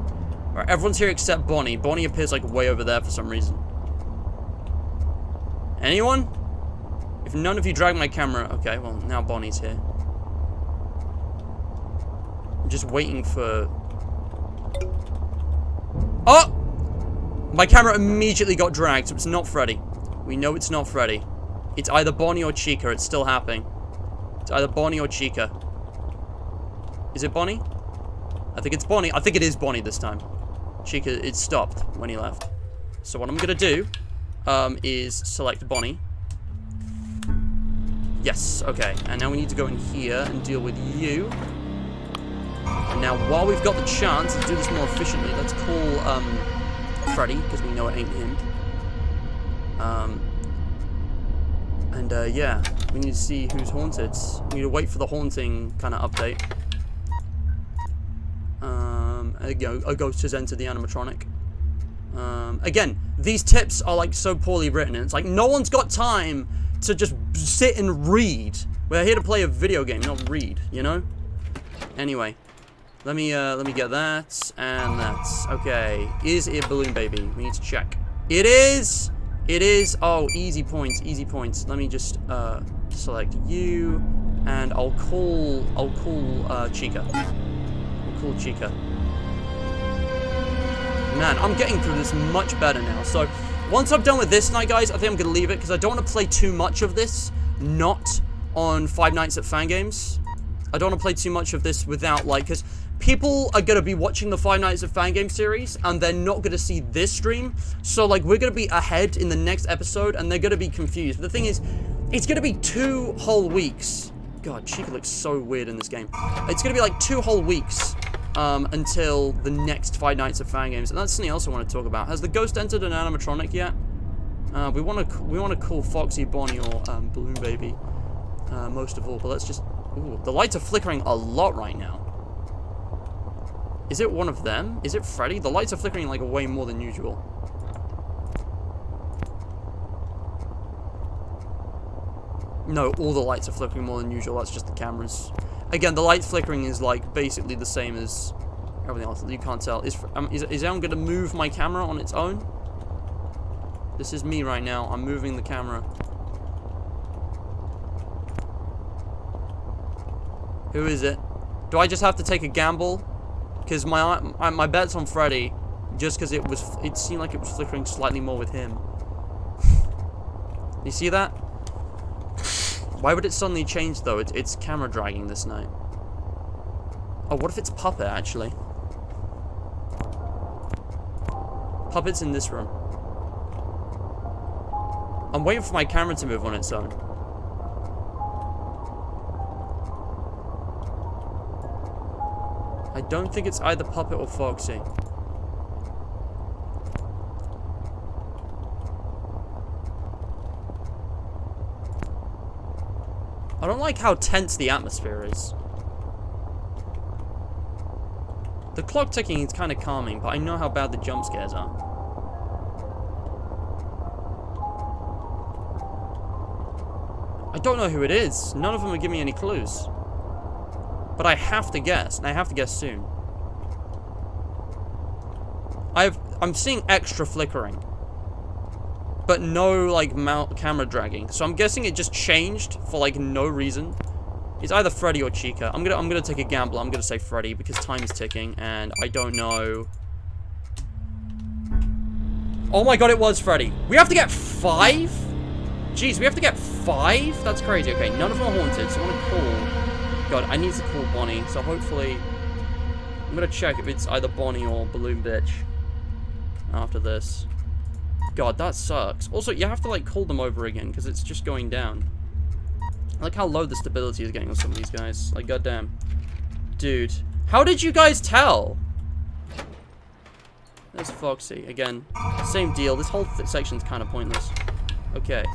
Alright, everyone's here except Bonnie. Bonnie appears, like, way over there for some reason. Anyone? If none of you drag my camera... Okay, well, now Bonnie's here. I'm just waiting for... Oh! My camera immediately got dragged, so it's not Freddy. We know it's not Freddy. It's either Bonnie or Chica. It's still happening. It's either Bonnie or Chica. Is it Bonnie? I think it's Bonnie. I think it is Bonnie this time. Chica, it stopped when he left. So what I'm gonna do is select Bonnie. Yes, okay. And now we need to go in here and deal with you. And now, while we've got the chance to do this more efficiently, let's call Freddy, because we know it ain't him. Yeah, we need to see who's haunted. We need to wait for the haunting kind of update. A ghost has entered the animatronic. Again, these tips are, like, so poorly written, and it's like, no one's got time to just sit and read. We're here to play a video game, not read, you know? Anyway, let me get that, and that. Okay, is it Balloon Baby? We need to check. It is! It is! Oh, easy points, easy points. Let me just, select you, and I'll call Chica. I'll call Chica. Man, I'm getting through this much better now. So, once I'm done with this night, guys, I think I'm going to leave it, because I don't want to play too much of this, not on Five Nights at Fangames. I don't want to play too much of this without, like, because people are going to be watching the Five Nights at Fangames series, and they're not going to see this stream. So, like, we're going to be ahead in the next episode, and they're going to be confused. But the thing is, it's going to be 2 whole weeks. God, Chica looks so weird in this game. It's going to be, like, 2 whole weeks. Until the next Five Nights at Fangames, and that's something else I want to talk about. Has the ghost entered an animatronic yet? We want to call Foxy, Bonnie, or Balloon Baby most of all. But let's just. Ooh, the lights are flickering a lot right now. Is it one of them? Is it Freddy? The lights are flickering like way more than usual. No, all the lights are flickering more than usual. That's just the cameras. Again, the light flickering is, like, basically the same as Everything else, you can't tell. Is anyone going to move my camera on its own? This is me right now. I'm moving the camera. Who is it? Do I just have to take a gamble? Because my bet's on Freddy, just because it seemed like it was flickering slightly more with him. You see that? Why would it suddenly change though? It's camera dragging this night. Oh, what if it's Puppet actually? Puppet's in this room. I'm waiting for my camera to move on its own. I don't think it's either Puppet or Foxy. I don't like how tense the atmosphere is. The clock ticking is kind of calming, but I know how bad the jump scares are. I don't know who it is. None of them are giving me any clues. But I have to guess, and I have to guess soon. I'm seeing extra flickering, but no like camera dragging. So I'm guessing it just changed for like no reason. It's either Freddy or Chica. I'm gonna take a gamble. I'm gonna say Freddy because time is ticking, and I don't know. Oh my god, it was Freddy. We have to get 5? Jeez, we have to get 5? That's crazy. Okay, none of them are haunted, so I'm gonna call. God, I need to call Bonnie. So hopefully, I'm gonna check if it's either Bonnie or Balloon Bitch after this. God, that sucks. Also, you have to like call them over again because it's just going down. I like how low the stability is getting on some of these guys. Like, goddamn. Dude. How did you guys tell? There's Foxy. Again, same deal. This whole section's kind of pointless. Okay.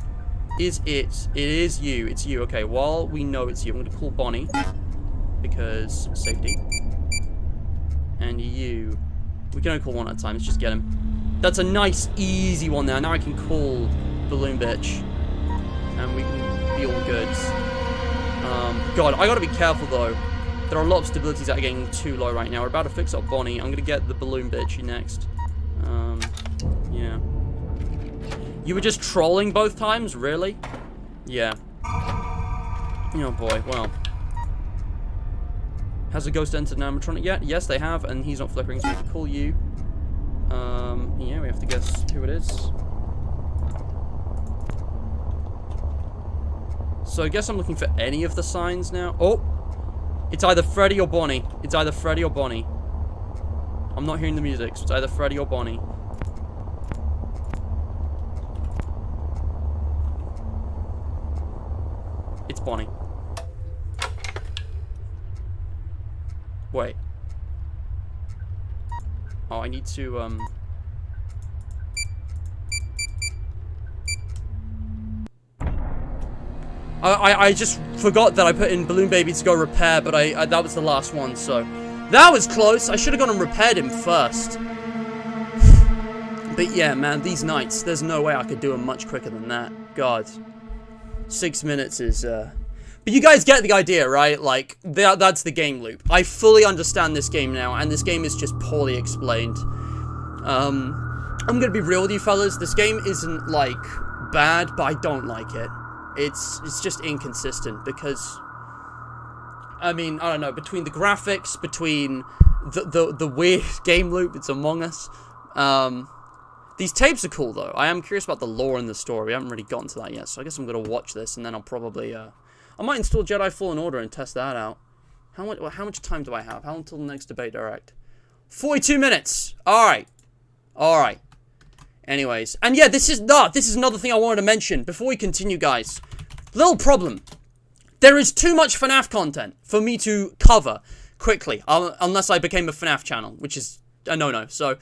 Is it? It is you. It's you. Okay, while we know it's you, I'm going to call Bonnie. Because safety. And you. We can only call one at a time. Let's just get him. That's a nice, easy one there. Now I can call Balloon Bitch. And we can be all good. God, I gotta be careful though. There are a lot of stabilities that are getting too low right now. We're about to fix up Bonnie. I'm gonna get the Balloon Bitch next. Yeah. You were just trolling both times? Really? Yeah. Oh boy, well. Has the ghost entered an animatronic yet? Yes, they have, and he's not flickering, so we have to call you. Yeah, we have to guess who it is. So I guess I'm looking for any of the signs now. Oh! It's either Freddy or Bonnie. It's either Freddy or Bonnie. I'm not hearing the music, so it's either Freddy or Bonnie. It's Bonnie. Wait. Oh, I need to, I just forgot that I put in Balloon Baby to go repair, but that was the last one, so... That was close! I should have gone and repaired him first. But yeah, man, these nights, there's no way I could do them much quicker than that. God. 6 minutes is, But you guys get the idea, right? Like, that's the game loop. I fully understand this game now, and this game is just poorly explained. I'm gonna be real with you fellas, this game isn't, like, bad, but I don't like it. It's just inconsistent, because... I mean, I don't know, between the graphics, between the weird game loop, it's Among Us. These tapes are cool, though. I am curious about the lore and the story. We haven't really gotten to that yet, so I guess I'm gonna watch this, and then I'll probably, I might install Jedi Fallen Order and test that out. How much time do I have? How long until the next debate direct? 42 minutes! Alright. Alright. Anyways. And yeah, this is another thing I wanted to mention before we continue, guys. Little problem. There is too much FNAF content for me to cover quickly, unless I became a FNAF channel, which is a no-no. So,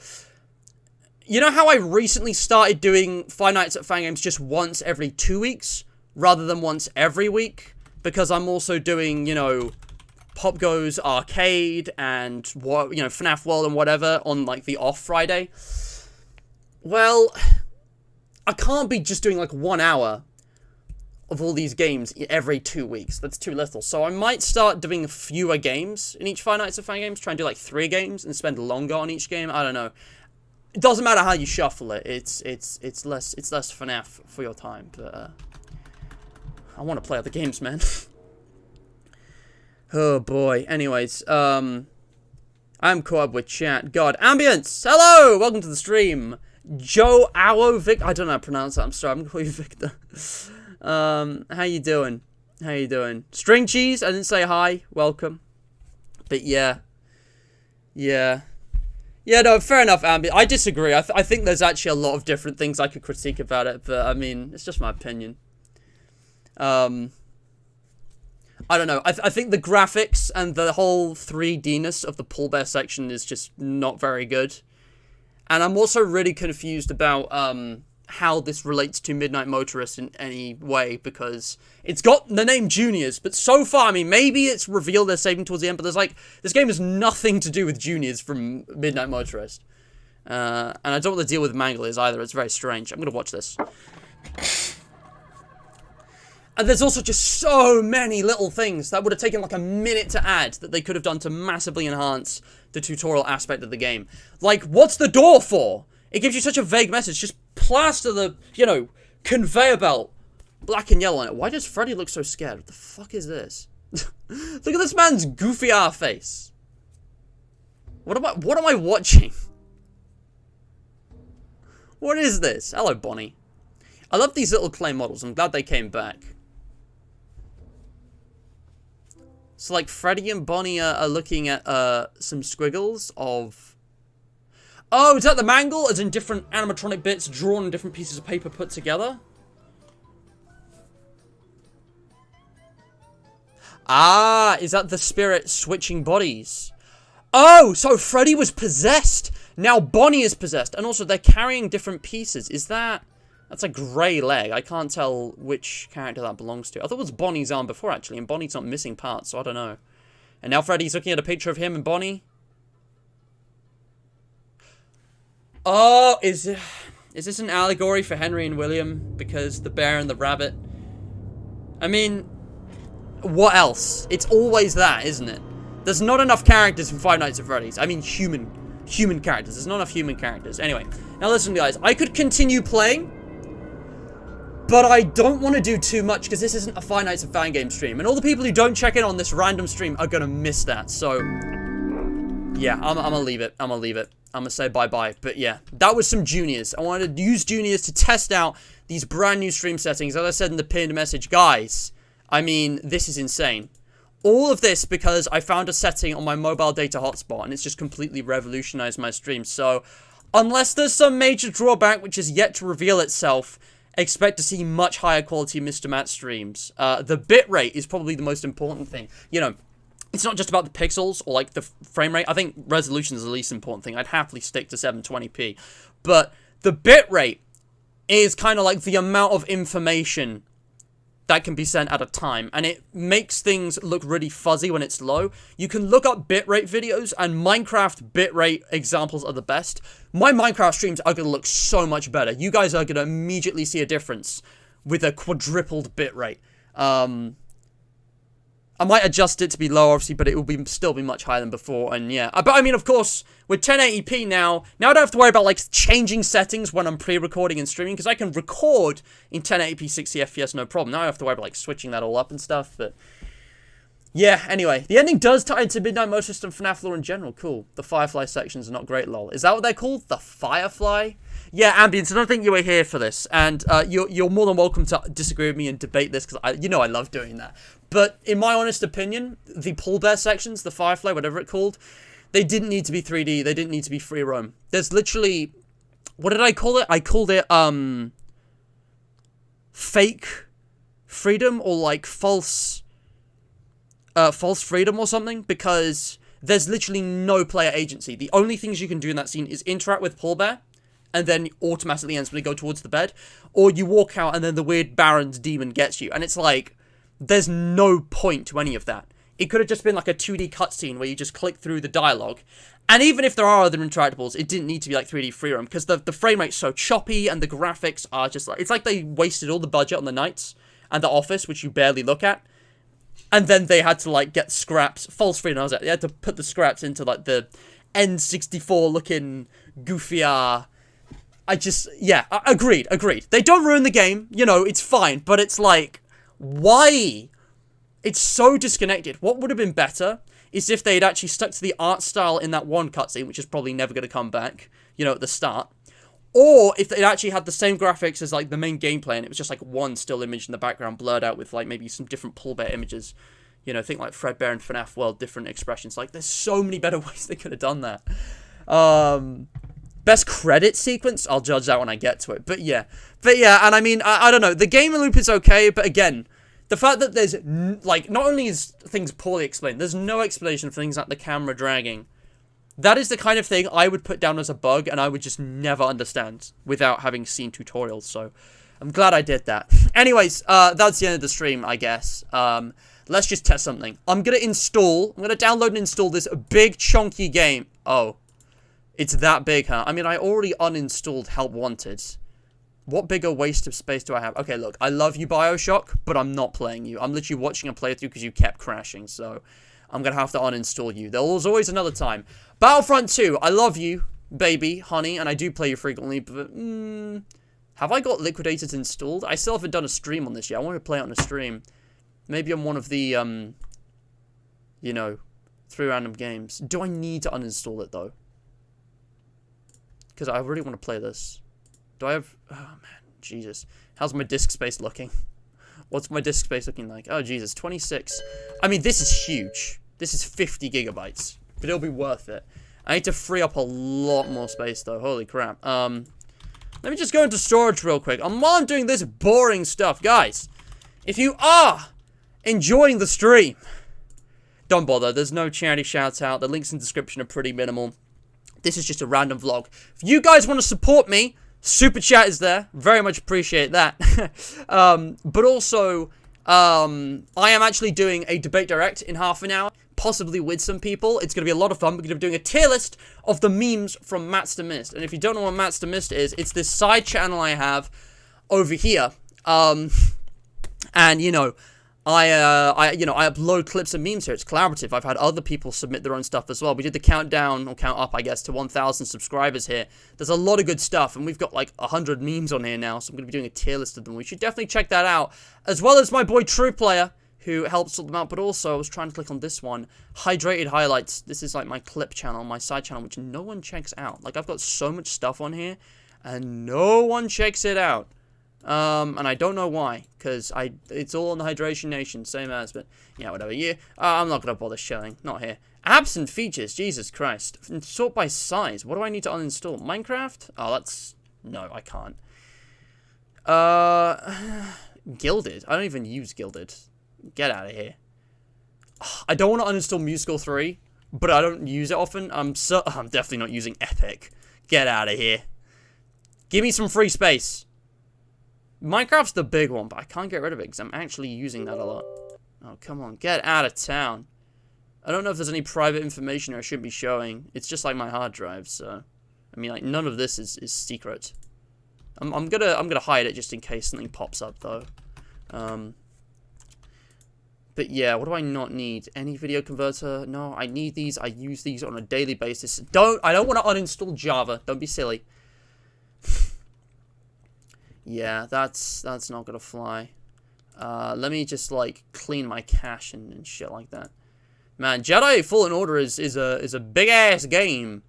you know how I recently started doing Five Nights at Fangames just once every 2 weeks, rather than once every week? Because I'm also doing, you know, Pop Goes Arcade and, you know, FNAF World and whatever on, like, the off Friday. Well, I can't be just doing, like, 1 hour of all these games every 2 weeks. That's too little. So I might start doing fewer games in each Five Nights at Fangames. Try and do like 3 games and spend longer on each game. I don't know. It doesn't matter how you shuffle it. It's less FNAF for your time. But I want to play other games, man. Oh boy. Anyways, I'm caught up with chat. God, Ambience. Hello, welcome to the stream. Joe Awo Vic. I don't know how to pronounce that. I'm sorry. I'm gonna call you Victor. How you doing? How you doing? String Cheese. I didn't say hi. Welcome. But yeah. Yeah, no, fair enough, Ambi. I disagree. I think there's actually a lot of different things I could critique about it, but I mean, it's just my opinion. I don't know. I think the graphics and the whole 3D-ness of the Pull Bear section is just not very good. And I'm also really confused about how this relates to Midnight Motorist in any way, because it's got the name Juniors, but so far, I mean, maybe it's revealed they're saving towards the end, but there's like, this game has nothing to do with Juniors from Midnight Motorist. And I don't know what the deal with Mangle is either. It's very strange. I'm gonna watch this. And there's also just so many little things that would have taken like a minute to add that they could have done to massively enhance the tutorial aspect of the game. Like, what's the door for? It gives you such a vague message. Just plaster the, you know, conveyor belt black and yellow on it. Why does Freddy look so scared? What the fuck is this? Look at this man's goofy ass face. What am I watching? What is this? Hello, Bonnie. I love these little clay models. I'm glad they came back. So, like, Freddy and Bonnie are looking at some squiggles of... Oh, is that the Mangle? As in different animatronic bits drawn on different pieces of paper put together? Ah, is that the spirit switching bodies? Oh, so Freddy was possessed. Now Bonnie is possessed. And also, they're carrying different pieces. Is that... That's a grey leg. I can't tell which character that belongs to. I thought it was Bonnie's arm before, actually, and Bonnie's not missing parts, so I don't know. And now Freddy's looking at a picture of him and Bonnie. Oh, is this an allegory for Henry and William? Because the bear and the rabbit? I mean, what else? It's always that, isn't it? There's not enough characters in Five Nights at Freddy's. I mean, human characters. There's not enough human characters. Anyway, now listen, guys. I could continue playing, but I don't want to do too much because this isn't a Five Nights at Fangames stream. And all the people who don't check in on this random stream are going to miss that. So, yeah, I'm going to leave it. I'm going to leave it. I'm going to say bye-bye. But yeah, that was some Juniors. I wanted to use Juniors to test out these brand new stream settings. As I said in the pinned message, guys, I mean, this is insane. All of this because I found a setting on my mobile data hotspot and it's just completely revolutionized my stream. So, unless there's some major drawback which is yet to reveal itself, expect to see much higher quality Mr. Matt streams. The bitrate is probably the most important thing. You know, it's not just about the pixels or like the frame rate. I think resolution is the least important thing. I'd happily stick to 720p. But the bitrate is kind of like the amount of information that can be sent at a time, and it makes things look really fuzzy when it's low. You can look up bitrate videos, and Minecraft bitrate examples are the best. My Minecraft streams are going to look so much better. You guys are going to immediately see a difference with a quadrupled bitrate. I might adjust it to be low, obviously, but it will still be much higher than before, and yeah. But I mean, of course, with 1080p now I don't have to worry about, like, changing settings when I'm pre-recording and streaming, because I can record in 1080p 60 FPS, no problem. Now I have to worry about, like, switching that all up and stuff, but... Yeah, anyway. The ending does tie into Midnight Motorist and FNAF lore in general. Cool. The Firefly sections are not great, lol. Is that what they're called? The Firefly? Yeah, Ambience, I don't think you were here for this, and you're more than welcome to disagree with me and debate this, because you know I love doing that. But in my honest opinion, the Pull Bear sections, the Firefly, whatever it's called, they didn't need to be 3D. They didn't need to be free roam. There's literally... What did I call it? I called it, fake freedom, or, like, false freedom or something, because there's literally no player agency. The only things you can do in that scene is interact with Pull Bear, and then automatically instantly go towards the bed, or you walk out and then the weird Baron's demon gets you, and it's like... There's no point to any of that. It could have just been like a 2D cutscene where you just click through the dialogue. And even if there are other interactables, it didn't need to be like 3D free roam, because the frame rate's so choppy and the graphics are just like... It's like they wasted all the budget on the knights and The Office, which you barely look at. And then they had to, like, get scraps. False Freedom, I was at. They had to put the scraps into, like, the N64-looking, goofier... Yeah, agreed. They don't ruin the game. You know, it's fine. But it's like, why? It's so disconnected. What would have been better is if they had actually stuck to the art style in that one cutscene, which is probably never going to come back, you know, at the start. Or if they actually had the same graphics as, like, the main gameplay, and it was just, like, one still image in the background blurred out with, like, maybe some different pull-bear images. You know, think like Fredbear and FNAF World, different expressions. Like, there's so many better ways they could have done that. Best credit sequence? I'll judge that when I get to it. But yeah, and I mean, I don't know. The game loop is okay, but again, the fact that there's, like, not only is things poorly explained, there's no explanation for things like the camera dragging. That is the kind of thing I would put down as a bug, and I would just never understand without having seen tutorials, so I'm glad I did that. Anyways, that's the end of the stream, I guess. Let's just test something. I'm gonna download and install this big, chunky game. Oh. It's that big, huh? I mean, I already uninstalled Help Wanted. What bigger waste of space do I have? Okay, look, I love you, BioShock, but I'm not playing you. I'm literally watching a playthrough because you kept crashing, so I'm gonna have to uninstall you. There's always another time. Battlefront 2, I love you, baby, honey, and I do play you frequently, but, have I got Liquidators installed? I still haven't done a stream on this yet. I want to play it on a stream. Maybe on one of the, you know, 3 random games. Do I need to uninstall it, though? Because I really want to play this. Do I have... Oh, man. Jesus. How's my disk space looking? What's my disk space looking like? Oh, Jesus. 26. I mean, this is huge. This is 50 gigabytes. But it'll be worth it. I need to free up a lot more space, though. Holy crap. Let me just go into storage real quick. While I'm doing this boring stuff, guys, if you are enjoying the stream, don't bother. There's no charity shouts out. The links in the description are pretty minimal. This is just a random vlog. If you guys want to support me, super chat is there. Very much appreciate that. But also, I am actually doing a debate direct in half an hour, possibly with some people. It's going to be a lot of fun. We're going to be doing a tier list of the memes from Mats to Mist. And if you don't know what Mats to Mist is, it's this side channel I have over here. And, you know, I upload clips of memes here. It's collaborative. I've had other people submit their own stuff as well. We did the countdown, or count up, I guess, to 1,000 subscribers here. There's a lot of good stuff, and we've got like 100 memes on here now, so I'm going to be doing a tier list of them. We should definitely check that out, as well as my boy True Player, who helps sort them out, but also I was trying to click on this one, Hydrated Highlights. This is like my clip channel, my side channel, which no one checks out. Like, I've got so much stuff on here, and no one checks it out. And I don't know why, because it's all on the Hydration Nation, same as, but, yeah, whatever, I'm not gonna bother showing, not here. Absent features, Jesus Christ. Sort by size, what do I need to uninstall? Minecraft? Oh, no, I can't. Gilded, I don't even use Gilded. Get out of here. I don't want to uninstall Musical 3, but I don't use it often. I'm definitely not using Epic. Get out of here. Give me some free space. Minecraft's the big one, but I can't get rid of it because I'm actually using that a lot. Oh, come on. Get out of town. I don't know if there's any private information I shouldn't be showing. It's just like my hard drive, so... I mean, like, none of this is secret. I'm gonna hide it just in case something pops up, though. But yeah, what do I not need? Any video converter? No, I need these. I use these on a daily basis. I don't want to uninstall Java. Don't be silly. Yeah, that's not gonna fly. Let me just like clean my cache and shit like that. Man, Jedi Fallen Order is a big ass game.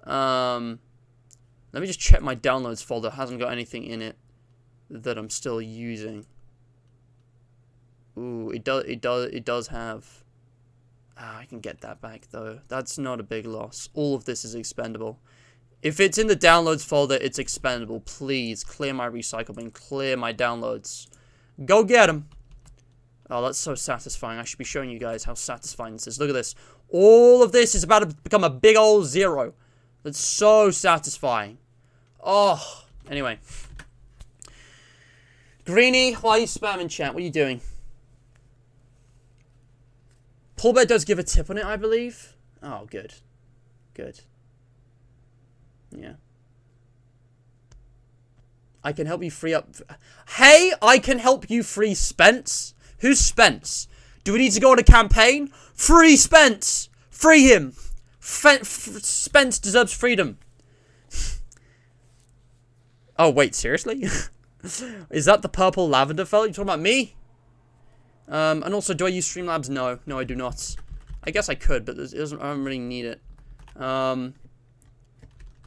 Let me just check my downloads folder. It hasn't got anything in it that I'm still using. Ooh, it does have. I can get that back though. That's not a big loss. All of this is expendable. If it's in the downloads folder, it's expendable. Please, clear my recycle bin. Clear my downloads. Go get them. Oh, that's so satisfying. I should be showing you guys how satisfying this is. Look at this. All of this is about to become a big old 0. That's so satisfying. Oh, anyway. Greenie, why are you spamming chat? What are you doing? Paul Bear does give a tip on it, I believe. Oh, good. Good. Yeah. I can help you free up... Hey, I can help you free Spence? Who's Spence? Do we need to go on a campaign? Free Spence! Free him! Spence deserves freedom. Oh, wait, seriously? Is that the purple lavender fella? You talking about me? And also, do I use Streamlabs? No. No, I do not. I guess I could, but it doesn't, I don't really need it.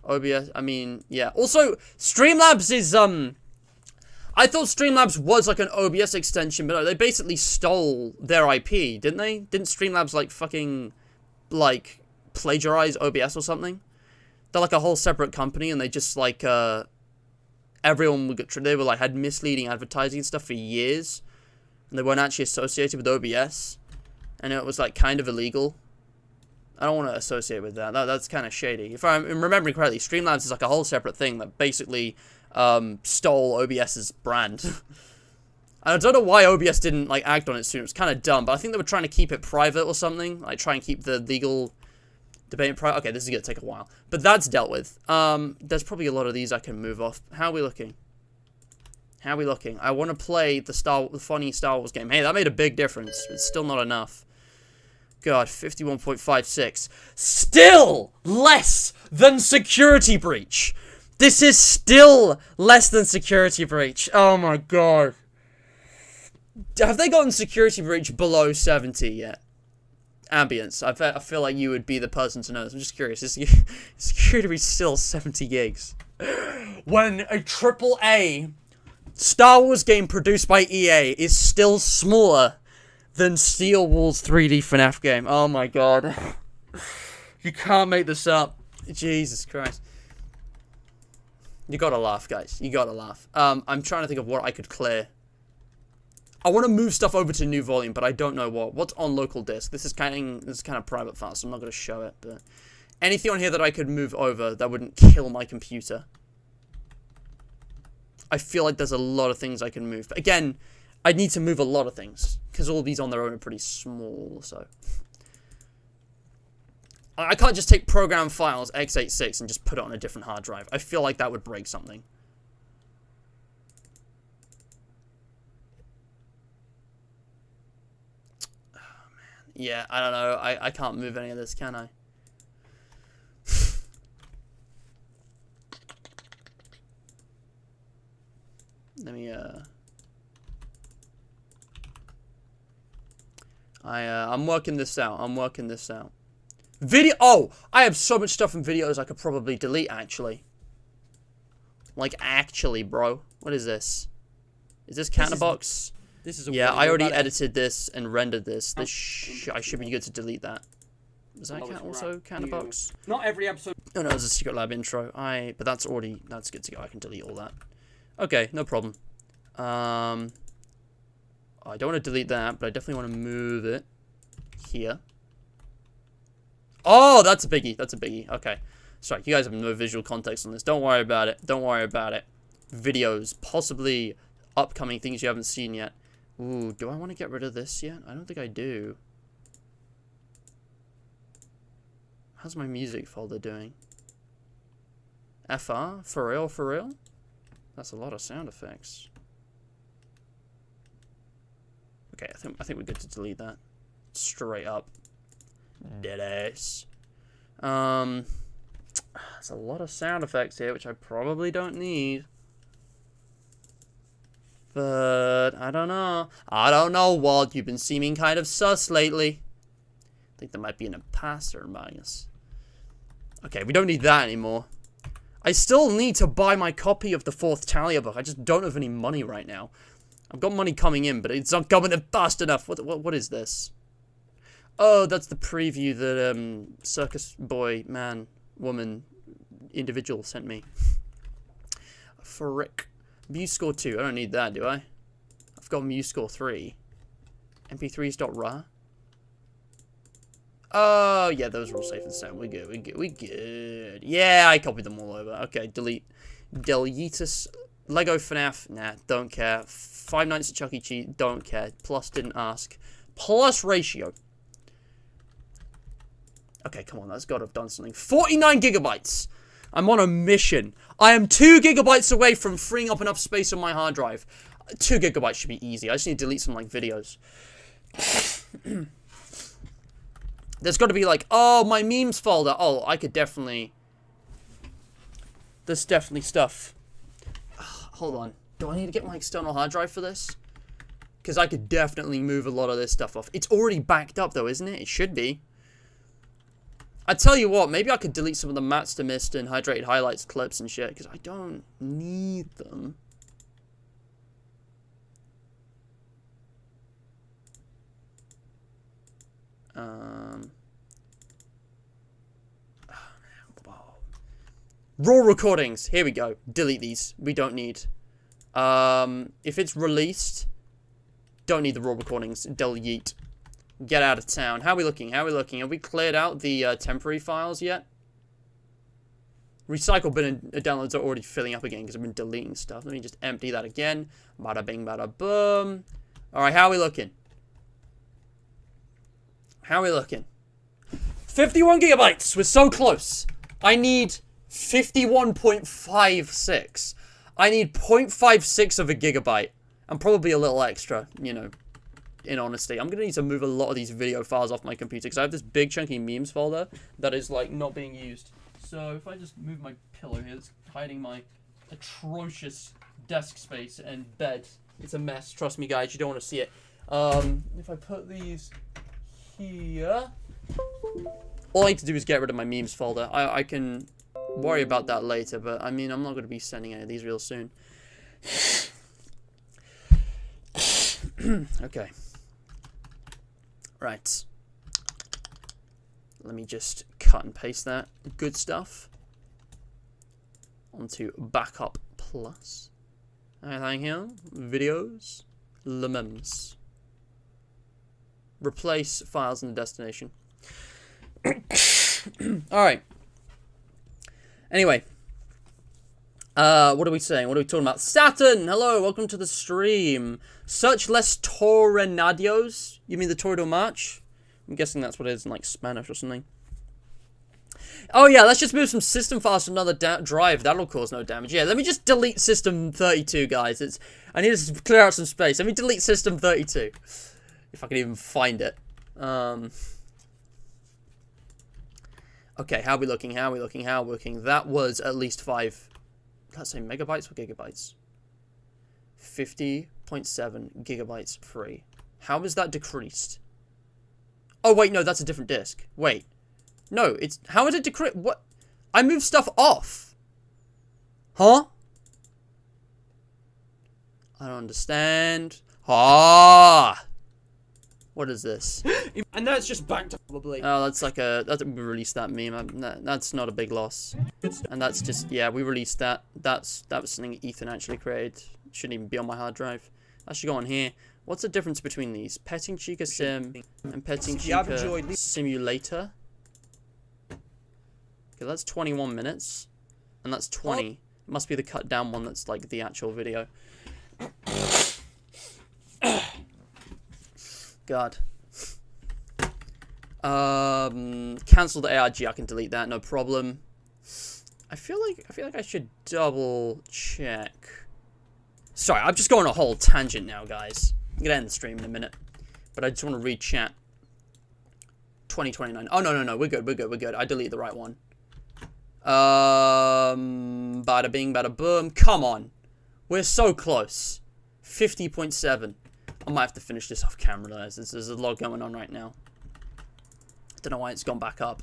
OBS, I mean, yeah. Also, Streamlabs is, I thought Streamlabs was like an OBS extension, but they basically stole their IP, didn't they? Didn't Streamlabs, like, fucking, like, plagiarize OBS or something? They're like a whole separate company, and they just, like, everyone would get, they were, like, had misleading advertising and stuff for years, and they weren't actually associated with OBS, and it was, like, kind of illegal. I don't want to associate with that. That's kind of shady. If I'm remembering correctly, Streamlabs is like a whole separate thing that basically stole OBS's brand. I don't know why OBS didn't like act on it soon. It was kind of dumb, but I think they were trying to keep it private or something. Like try and keep the legal debate private. Okay, this is going to take a while. But that's dealt with. There's probably a lot of these I can move off. How are we looking? How are we looking? I want to play the funny Star Wars game. Hey, that made a big difference. It's still not enough. God, 51.56. Still less than Security Breach. This is still less than Security Breach. Oh my god. Have they gotten Security Breach below 70 yet? Ambience. I feel like you would be the person to know this. I'm just curious. Is Security Breach still 70 gigs? When a AAA Star Wars game produced by EA is still smaller than Steel Wall's 3D FNAF game. Oh my god. You can't make this up. Jesus Christ. You gotta laugh, guys. You gotta laugh. I'm trying to think of what I could clear. I want to move stuff over to new volume, but I don't know what. What's on local disk? This is kind of private file, so I'm not gonna show it, but anything on here that I could move over that wouldn't kill my computer. I feel like there's a lot of things I can move. But again, I'd need to move a lot of things, because all these on their own are pretty small, so. I can't just take program files x86 and just put it on a different hard drive. I feel like that would break something. Oh, man. Yeah, I don't know. I can't move any of this, can I? Let me, I'm working this out. I'm working this out. Video. Oh, I have so much stuff in videos I could probably delete, actually. Like, actually, bro. What is this? Is this Counterbox? This is a yeah, I already edited this and rendered this. I should be good to delete that. Is that also Counterbox? Not every episode. Oh, no, it's a Secret Lab intro. But that's good to go. I can delete all that. Okay, no problem. I don't want to delete that, but I definitely want to move it here. Oh, that's a biggie. That's a biggie. Okay. Sorry, you guys have no visual context on this. Don't worry about it. Don't worry about it. Videos. Possibly upcoming things you haven't seen yet. Ooh, do I want to get rid of this yet? I don't think I do. How's my music folder doing? FR? For real? For real? That's a lot of sound effects. Okay, I think we're good to delete that. Straight up. Deadass. There's a lot of sound effects here, which I probably don't need. But, I don't know. I don't know, Walt. You've been seeming kind of sus lately. I think there might be an imposter among us. Okay, we don't need that anymore. I still need to buy my copy of the 4th Talia book. I just don't have any money right now. I've got money coming in, but it's not coming in fast enough. What is this? Oh, that's the preview that circus boy, man, woman, individual sent me. Frick. MuseScore 2. I don't need that, do I? I've got MuseScore 3. MP3s.ra. Oh, yeah, those are all safe and sound. We're good, we're good, we're good. Yeah, I copied them all over. Okay, delete. Deletus. Lego FNAF. Nah, don't care. Five Nights at Chuck E. Cheese. Don't care. Plus didn't ask. Plus ratio. Okay, come on, that's got to have done something. 49 gigabytes. I'm on a mission. I am 2 gigabytes away from freeing up enough space on my hard drive. 2 gigabytes should be easy. I just need to delete some, like, videos. There's got to be, like, oh, my memes folder. Oh, I could definitely... There's definitely stuff. Hold on. Do I need to get my external hard drive for this? Because I could definitely move a lot of this stuff off. It's already backed up, though, isn't it? It should be. I tell you what, maybe I could delete some of the Mats to Mist and Hydrated Highlights clips and shit, because I don't need them. Raw recordings. Here we go. Delete these. We don't need. If it's released, don't need the raw recordings. Delete. Get out of town. How are we looking? How are we looking? Have we cleared out the temporary files yet? Recycle bin and downloads are already filling up again because I've been deleting stuff. Let me just empty that again. Bada bing, bada boom. Alright, how are we looking? How are we looking? 51 gigabytes! We're so close. I need 51.56. I need 0.56 of a gigabyte. And probably a little extra, you know, in honesty. I'm going to need to move a lot of these video files off my computer because I have this big chunky memes folder that is, like, not being used. So if I just move my pillow here, it's hiding my atrocious desk space and bed. It's a mess. Trust me, guys. You don't want to see it. If I put these here, all I need to do is get rid of my memes folder. I can worry about that later, but I mean, I'm not going to be sending any of these real soon. Okay. Right. Let me just cut and paste that good stuff onto Backup Plus. Anything here? Videos. Lemons. Replace files in the destination. Alright. Anyway. What are we saying? What are we talking about? Saturn! Hello, welcome to the stream. Search less tornadios? You mean the Tornado March? I'm guessing that's what it is in, like, Spanish or something. Oh, yeah, let's just move some system files to another drive. That'll cause no damage. Yeah, let me just delete system 32, guys. I need to clear out some space. Let me delete system 32. If I can even find it. Okay, how are we looking? How are we looking? How are we looking? That was at least 5... Let's say megabytes or gigabytes? 50.7 gigabytes free. How is that decreased? Oh, wait, no, that's a different disk. Wait. No, it's... How is it decreased? What? I moved stuff off. Huh? I don't understand. Ah! What is this? And that's just backed up, probably. Oh, that's like a... we released that meme. That's not a big loss. And that's just... Yeah, we released that. That was something Ethan actually created. Shouldn't even be on my hard drive. That should go on here. What's the difference between these? Petting Chica Sim and Petting Chica Simulator. Okay, that's 21 minutes. And that's 20. It must be the cut down one that's like the actual video. God. Cancel the ARG. I can delete that. No problem. I feel like I should double check. Sorry, I'm just going on a whole tangent now, guys. I'm gonna end the stream in a minute, but I just want to read chat. 2029. Oh no, we're good. I deleted the right one. Bada bing, bada boom. Come on, we're so close. 50.7. I might have to finish this off camera, guys. There's a lot going on right now. I don't know why it's gone back up.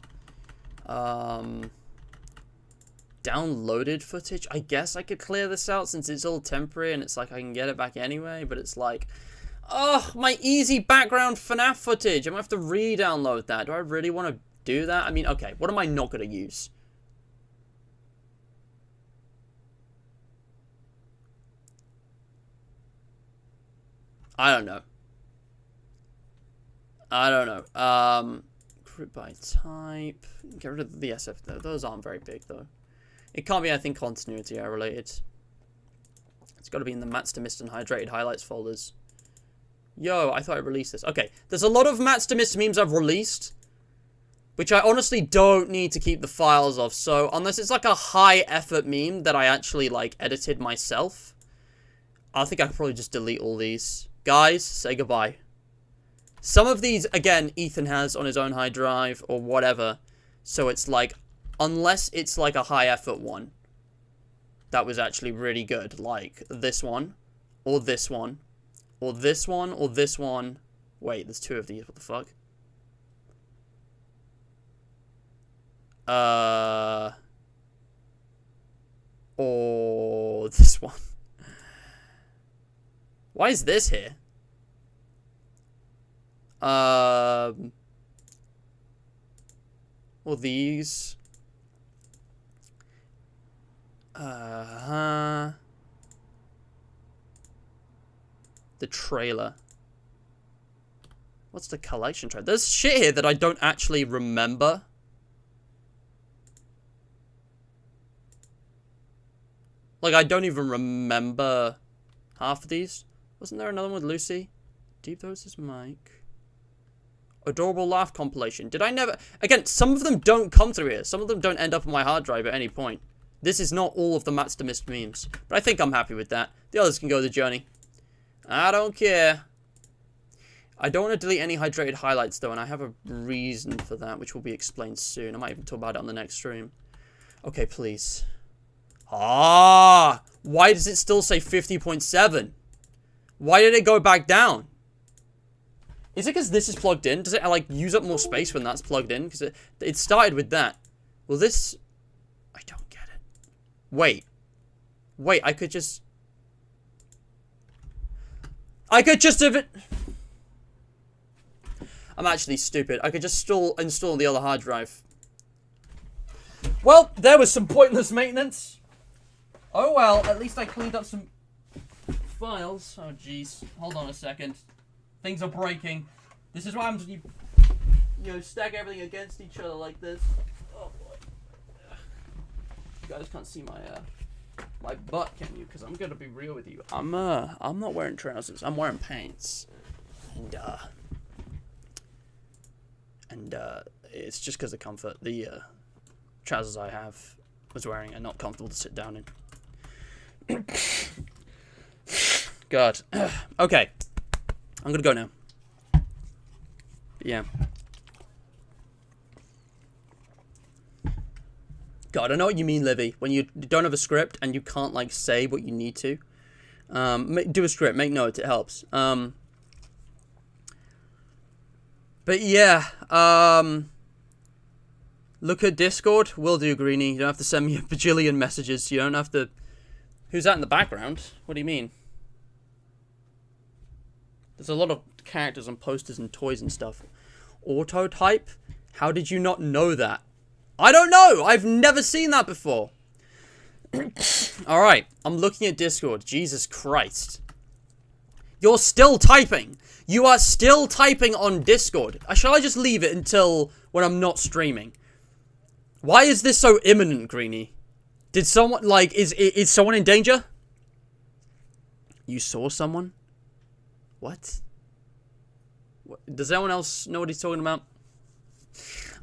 Downloaded footage. I guess I could clear this out since it's all temporary and it's like I can get it back anyway, but it's like, oh, my easy background FNAF footage. I'm gonna have to re-download that. Do I really want to do that? I mean, okay, what am I not gonna use? I don't know. Group by type. Get rid of the SF though. Those aren't very big though. It can't be anything continuity related. It's got to be in the Mats to Mist and Hydrated Highlights folders. Yo, I thought I released this. Okay, there's a lot of Mats to Mist memes I've released, which I honestly don't need to keep the files of. So unless it's like a high effort meme that I actually like edited myself, I think I could probably just delete all these. Guys, say goodbye. Some of these, again, Ethan has on his own high drive or whatever. So it's like, unless it's like a high effort one that was actually really good, like this one, or this one, or this one, or this one. Wait, there's two of these. What the fuck? Or this one. Why is this here? Or these. The trailer. What's the collection trailer? There's shit here that I don't actually remember. Like, I don't even remember half of these. Wasn't there another one with Lucy? Deep Throats' mic. Adorable Laugh compilation. Did I never... Again, some of them don't come through here. Some of them don't end up on my hard drive at any point. This is not all of the Matt's the Mist memes. But I think I'm happy with that. The others can go the journey. I don't care. I don't want to delete any hydrated highlights, though, and I have a reason for that, which will be explained soon. I might even talk about it on the next stream. Okay, please. Ah! Why does it still say 50.7? Why did it go back down? Is it because this is plugged in? Does it, like, use up more space when that's plugged in? Because it started with that. Well, this... I don't get it. Wait. Wait, I could just have it... I'm actually stupid. I could just install the other hard drive. Well, there was some pointless maintenance. Oh well, at least I cleaned up some files. Oh jeez. Hold on a second. Things are breaking. This is what happens when you know, stack everything against each other like this. Oh boy. You guys can't see my butt, can you? Because I'm gonna be real with you. I'm not wearing trousers. I'm wearing pants. And it's just because of comfort. The trousers I was wearing are not comfortable to sit down in. God. Okay. I'm gonna go now. Yeah. God, I know what you mean, Livy. When you don't have a script and you can't, like, say what you need to. Do a script. Make notes. It helps. But yeah, look at Discord. Will do, Greenie. You don't have to send me a bajillion messages. You don't have to... Who's that in the background? What do you mean? There's a lot of characters and posters and toys and stuff. Autotype? How did you not know that? I don't know! I've never seen that before. Alright, I'm looking at Discord. Jesus Christ. You're still typing. You are still typing on Discord. Shall I just leave it until when I'm not streaming? Why is this so imminent, Greenie? Did someone, like, is someone in danger? You saw someone? What? Does anyone else know what he's talking about?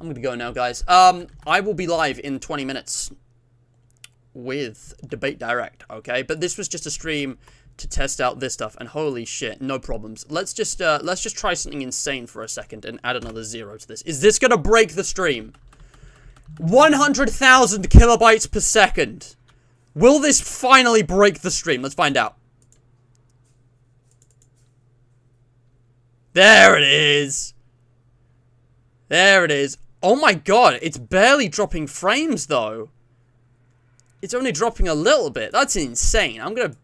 I'm gonna go now, guys. I will be live in 20 minutes with Debate Direct, okay? But this was just a stream to test out this stuff, and holy shit, no problems. Let's just try something insane for a second and add another 0 to this. Is this gonna break the stream? 100,000 kilobytes per second. Will this finally break the stream? Let's find out. There it is. There it is. Oh my god, it's barely dropping frames, though. It's only dropping a little bit. That's insane. I'm gonna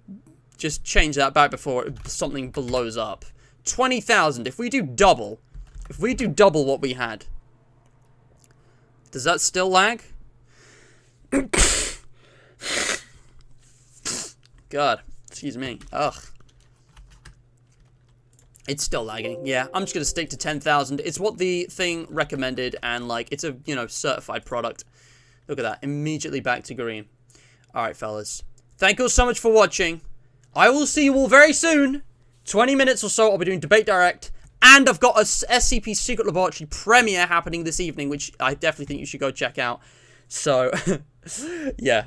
just change that back before something blows up. 20,000. If we do double what we had. Does that still lag? God, excuse me. Ugh. It's still lagging. Yeah, I'm just gonna stick to 10,000. It's what the thing recommended, and like, it's a, you know, certified product. Look at that. Immediately back to green. Alright, fellas. Thank you all so much for watching. I will see you all very soon. 20 minutes or so, I'll be doing Debate Direct And I've got a SCP Secret Laboratory premiere happening this evening, which I definitely think you should go check out. So, yeah.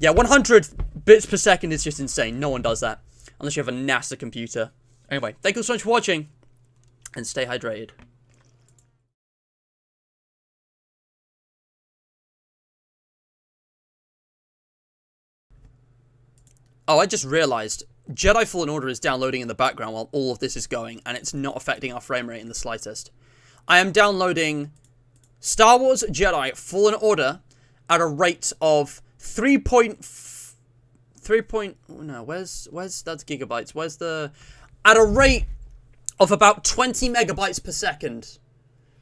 Yeah, 100 bits per second is just insane. No one does that. Unless you have a NASA computer. Anyway, thank you so much for watching. And stay hydrated. Oh, I just realized Jedi Fallen Order is downloading in the background while all of this is going, and it's not affecting our frame rate in the slightest. I am downloading Star Wars Jedi Fallen Order at a rate of 3. No, where's that's gigabytes. Where's the... At a rate of about 20 megabytes per second.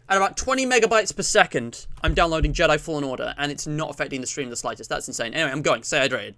At about 20 megabytes per second, I'm downloading Jedi Fallen Order, and it's not affecting the stream the slightest. That's insane. Anyway, I'm going. Stay hydrated.